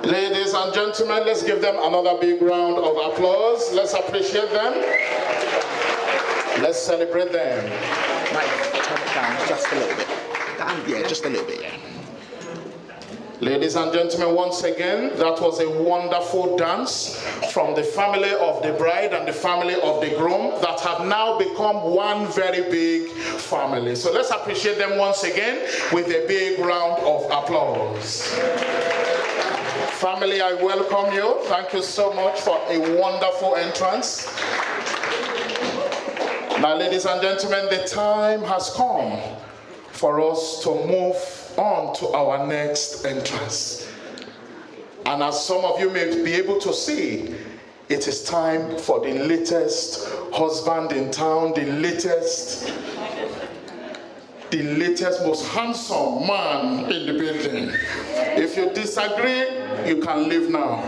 Ladies and gentlemen, let's give them another big round of applause. Let's appreciate them. Let's celebrate them. Mike, turn it down just a little bit. Down, yeah, just a little bit, yeah. Ladies and gentlemen, once again, that was a wonderful dance from the family of the bride and the family of the groom that have now become one very big family. So let's appreciate them once again with a big round of applause. Family, I welcome you. Thank you so much for a wonderful entrance. Now, ladies and gentlemen, the time has come for us to move on to our next entrance. And as some of you may be able to see, it is time for the latest husband in town, the latest, most handsome man in the building. If you disagree, you can leave now.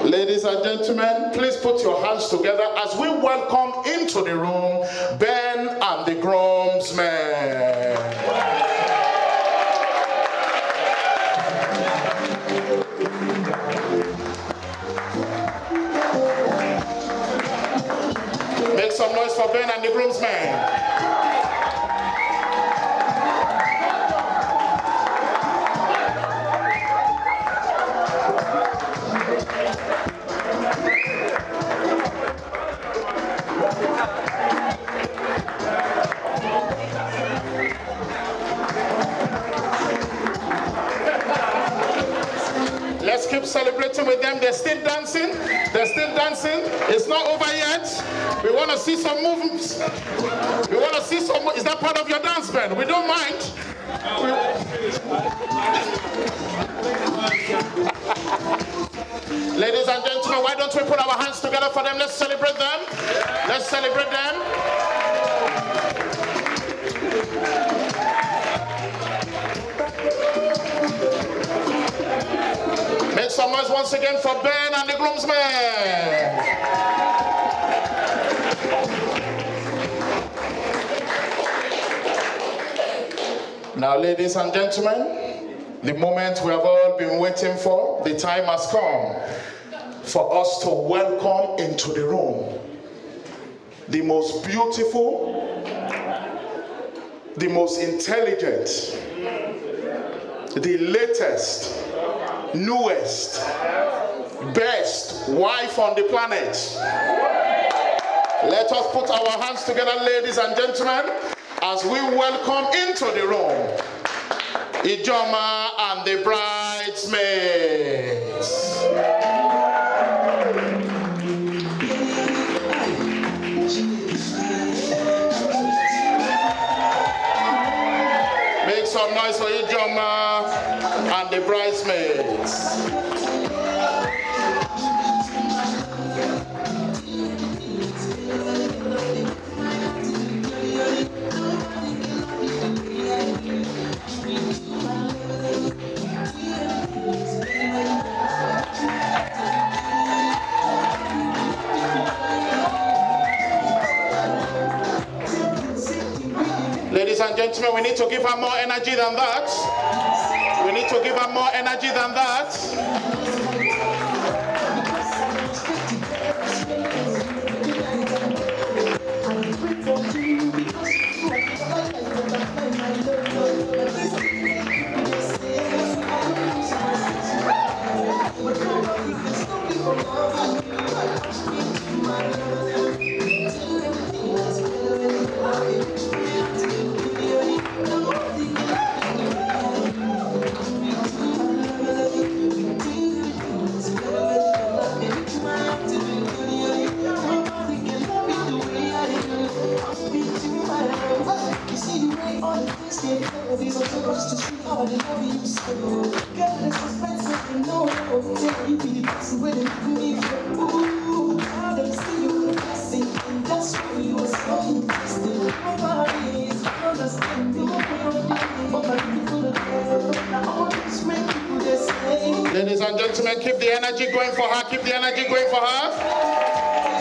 Ladies and gentlemen, please put your hands together as we welcome into the room Ben and the groomsmen. Make some noise for Ben and the groomsmen. keep celebrating with them. They're still dancing. They're still dancing. It's not over yet. We want to see some movements. We want to see some. Is that part of your dance band? We don't mind. Ladies and gentlemen, why don't we put our hands together for them? Let's celebrate them. Let's celebrate them. Make some noise once again for Ben and the groomsmen. Now, ladies and gentlemen, the moment we have all been waiting for, the time has come for us to welcome into the room the most beautiful, the most intelligent, the latest, newest, best wife on the planet. Let us put our hands together, ladies and gentlemen, as we welcome into the room Ijeoma and the bridesmaids. Make some noise for Ijeoma and the bridesmaids. Ladies and gentlemen, we need to give her more energy than that. We need to give her more energy than that. Ladies and gentlemen, keep the energy going for her. Keep the energy going for her.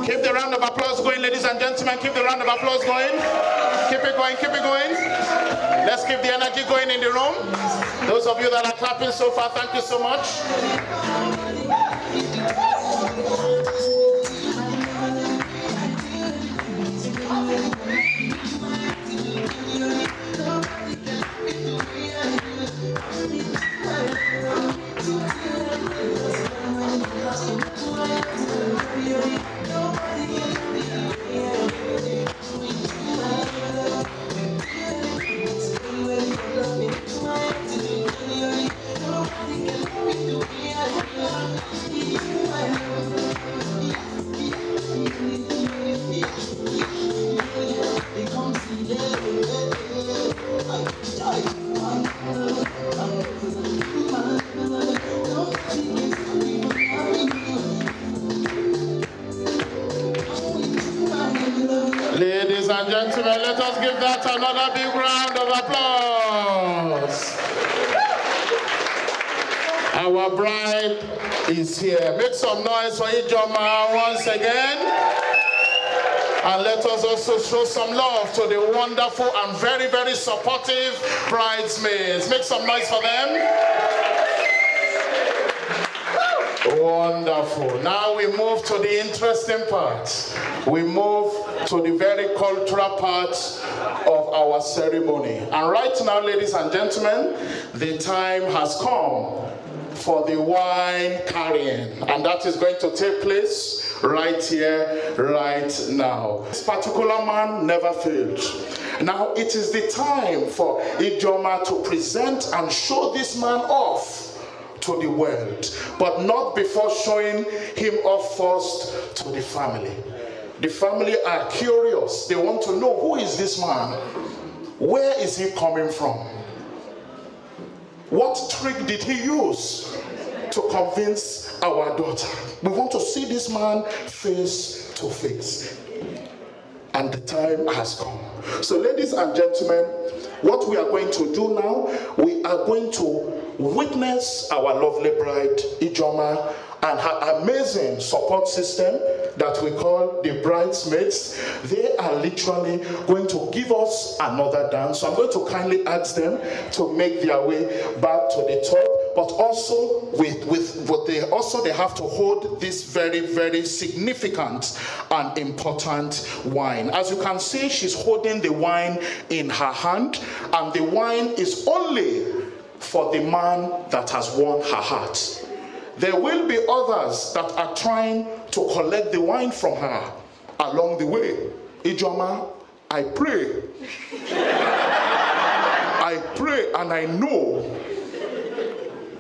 Keep the round of applause going, ladies and gentlemen. Keep the round of applause going. Keep it going, keep it going. Let's keep the energy going in the room. Those of you that are clapping so far, thank you so much. Our bride is here. Make some noise for Ijeoma once again. And let us also show some love to the wonderful and very, very supportive bridesmaids. Make some noise for them. Wonderful. Now we move to the interesting part. We move to the very cultural part of our ceremony. And right now, ladies and gentlemen, the time has come for the wine carrying, and that is going to take place right here, right now. This particular man never failed. Now it is the time for Ijeoma to present and show this man off to the world, but not before showing him off first to the family. The family are curious. They want to know, who is this man? Where is he coming from? What trick did he use to convince our daughter? We want to see this man face to face. And the time has come. So ladies and gentlemen, what we are going to do now, we are going to witness our lovely bride, Ijeoma, and her amazing support system that we call the bridesmaids. They are literally going to give us another dance. So I'm going to kindly ask them to make their way back to the top. But also, they have to hold this very, very significant and important wine. As you can see, she's holding the wine in her hand, and the wine is only for the man that has won her heart. There will be others that are trying to collect the wine from her along the way. Ijeoma, I pray. I pray and I know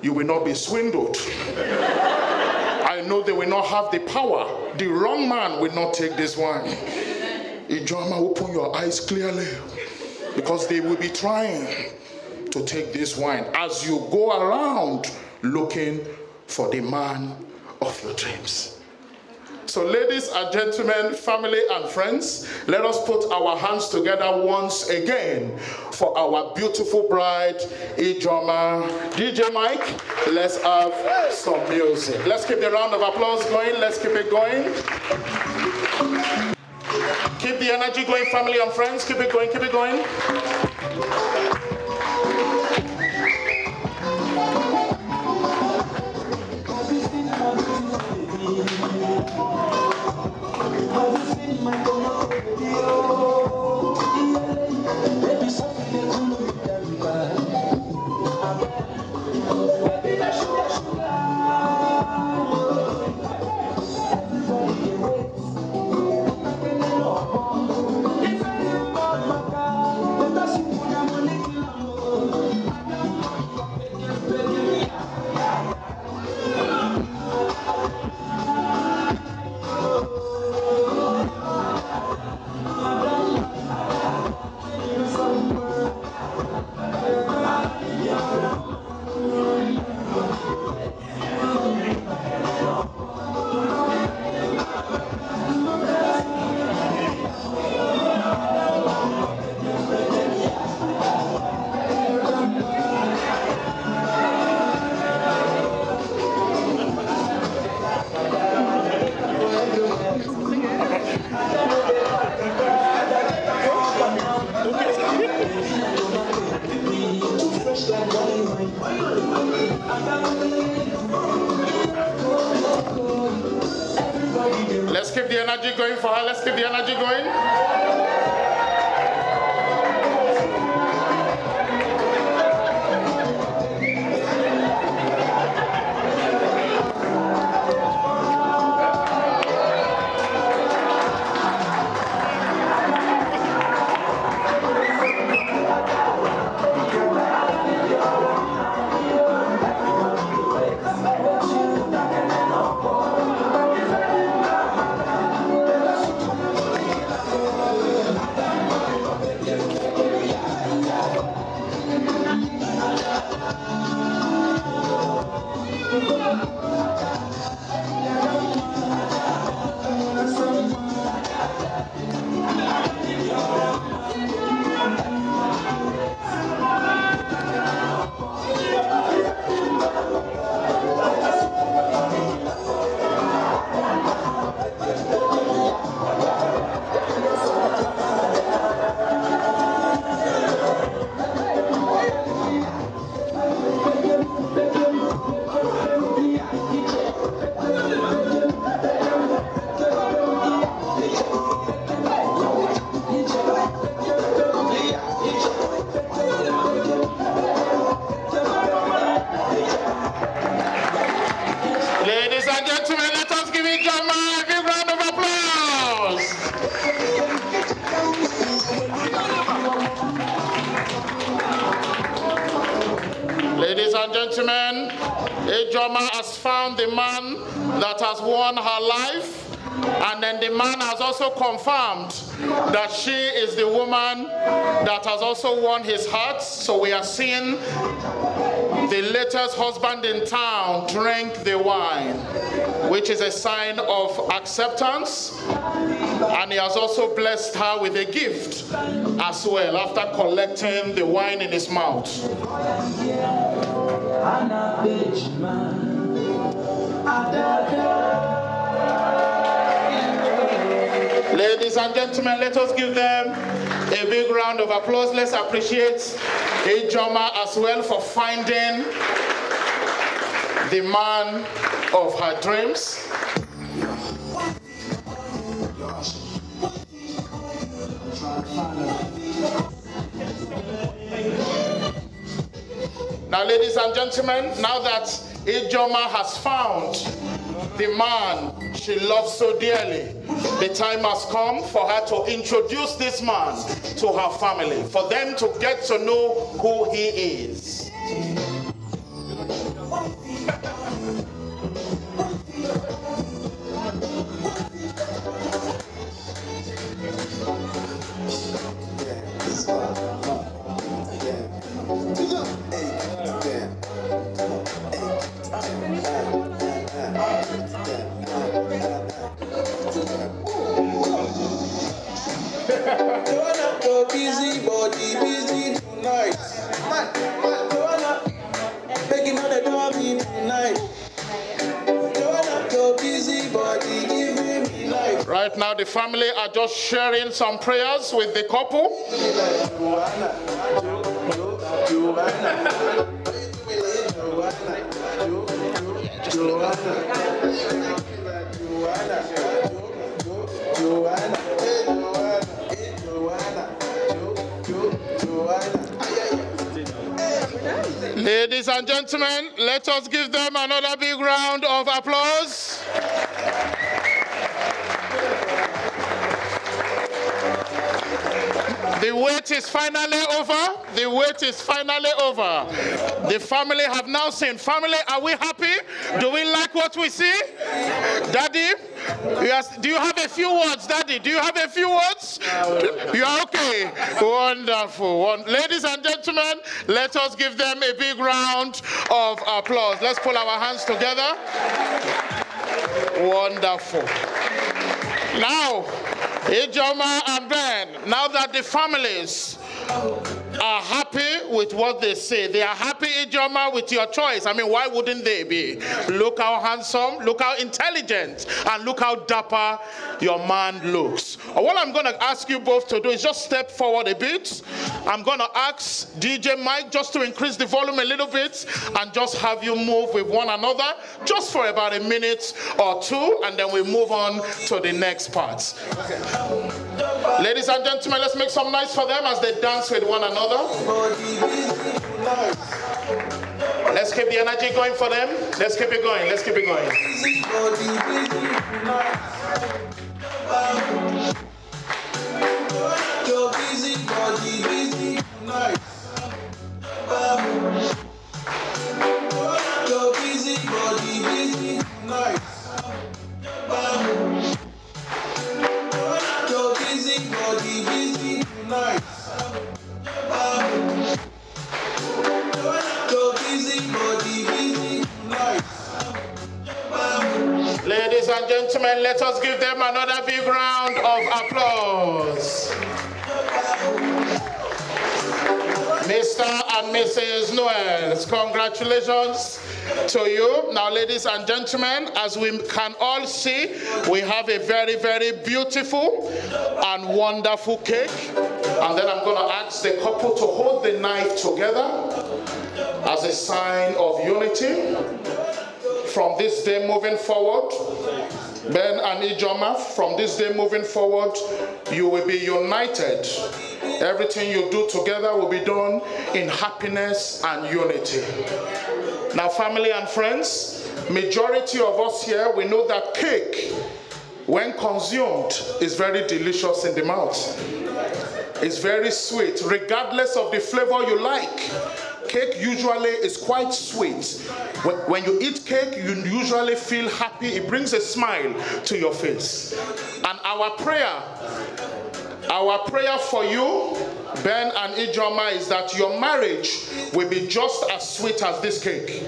you will not be swindled. I know they will not have the power. The wrong man will not take this wine. Ijeoma, open your eyes clearly, because they will be trying to take this wine as you go around looking for the man of your dreams. So ladies and gentlemen, family and friends, let us put our hands together once again for our beautiful bride, Ijeoma. DJ Mike, let's have some music. Let's keep the round of applause going. Let's keep it going. Keep the energy going, family and friends. Keep it going, keep it going. Let's keep the energy going for her. Let's keep the energy going. Ladies and gentlemen, ijeoma has found the man that has won her life. And then the man has also confirmed that she is the woman that has also won his heart. So we are seeing the latest husband in town drink the wine, which is a sign of acceptance. And he has also blessed her with a gift as well after collecting the wine in his mouth. Ladies and gentlemen, let us give them a big round of applause. Let's appreciate ijeoma as well for finding the man of her dreams. Now, ladies and gentlemen, now that ijeoma has found the man she loves so dearly, the time has come for her to introduce this man to her family, for them to get to know who he is. Busy body, busy tonight. Making money, don't be tonight. Your busy body, giving me life. Right now, the family are just sharing some prayers with the couple. Ladies and gentlemen, let us give them another big round of applause. The wait is finally over. The wait is finally over. The family have now seen. Family, are we happy? Do we like what we see? Daddy, do you have a few words, Daddy? Do you have a few words? You are okay. Wonderful. Ladies and gentlemen, let us give them a big round of applause. Let's pull our hands together. Wonderful. Now, ijeoma and Ben, now that the families are happy with what they say, they are happy, ijeoma, with your choice. I mean, why wouldn't they be? Look how handsome, look how intelligent, and look how dapper your man looks. What I'm going to ask you both to do is just step forward a bit. I'm going to ask DJ Mike just to increase the volume a little bit and just have you move with one another just for about a minute or two, and then we move on to the next part. Okay. Ladies and gentlemen, let's make some noise for them as they dance with one another. Let's keep the energy going for them. Let's keep it going. Let's keep it going. Your busy body, busy tonight. Your busy body, busy tonight. Your busy body, busy tonight. Your busy body, busy tonight. Ladies and gentlemen, let us give them another big round of applause. Mr. and Mrs. Noels, congratulations to you. Now, ladies and gentlemen, as we can all see, we have a very, very beautiful and wonderful cake. And then I'm going to ask the couple to hold the knife together as a sign of unity. From this day moving forward, Ben and ijeoma, from this day moving forward, you will be united. Everything you do together will be done in happiness and unity. Now, family and friends, majority of us here, we know that cake, when consumed, is very delicious in the mouth. It's very sweet, regardless of the flavor you like. cake usually is quite sweet. When you eat cake, you usually feel happy. It brings a smile to your face. And our prayer for you, Ben and Ijeoma, is that your marriage will be just as sweet as this cake,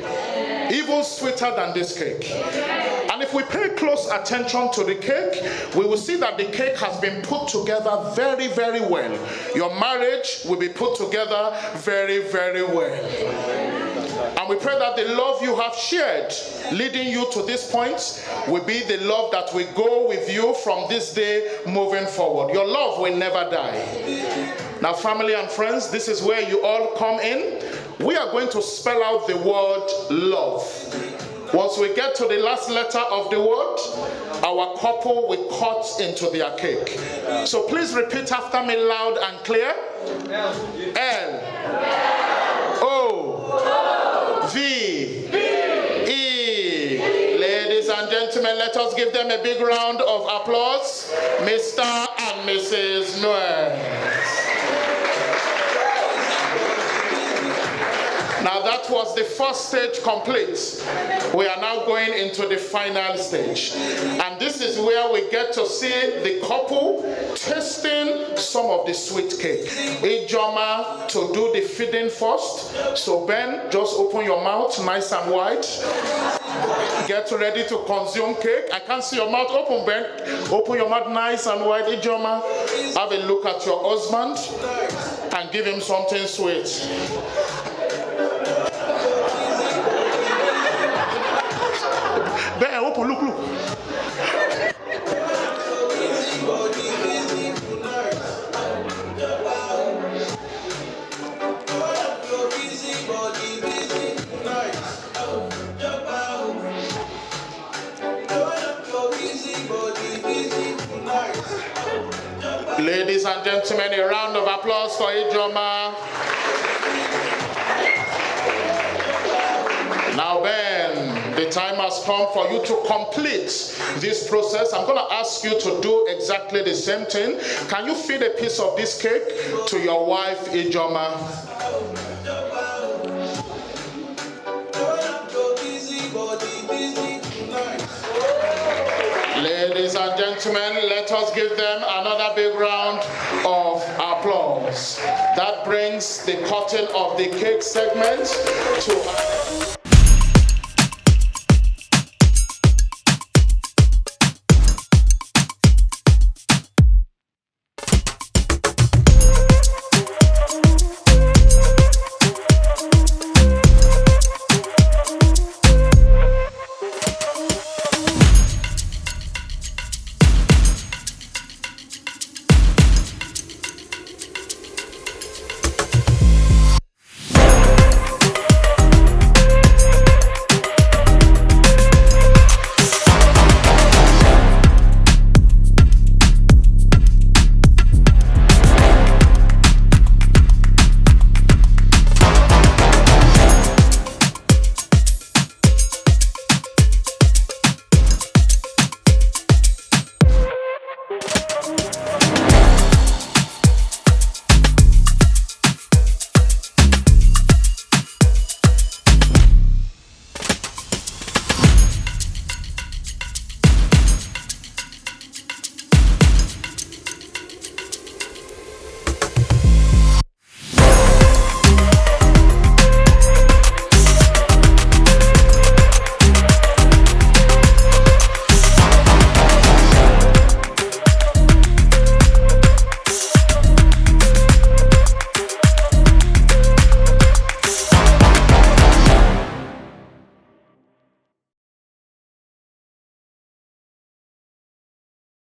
even sweeter than this cake. And if we pay close attention to the cake, we will see that the cake has been put together very, very well. Your marriage will be put together very, very well. And we pray that the love you have shared leading you to this point will be the love that will go with you from this day moving forward. Your love will never die. Now, family and friends, this is where you all come in. We are going to spell out the word love. Once we get to the last letter of the word, our couple will cut into their cake. So please repeat after me loud and clear. L O V E. Ladies and gentlemen, let us give them a big round of applause. Mr. and Mrs. Noel. Now that was the first stage complete. We are now going into the final stage. And this is where we get to see the couple tasting some of the sweet cake. Ijeoma to do the feeding first. So Ben, just open your mouth nice and wide. Get ready to consume cake. I can't see your mouth open, Ben. Open your mouth nice and wide. Ijeoma, have a look at your husband and give him something sweet. Ben, open, look. Ladies and gentlemen, a round of applause for Ijeoma. Now, Ben, the time has come for you to complete this process. I'm going to ask you to do exactly the same thing. Can you feed a piece of this cake to your wife, Ijeoma? Ladies and gentlemen, let us give them another big round of applause. That brings the cutting of the cake segment to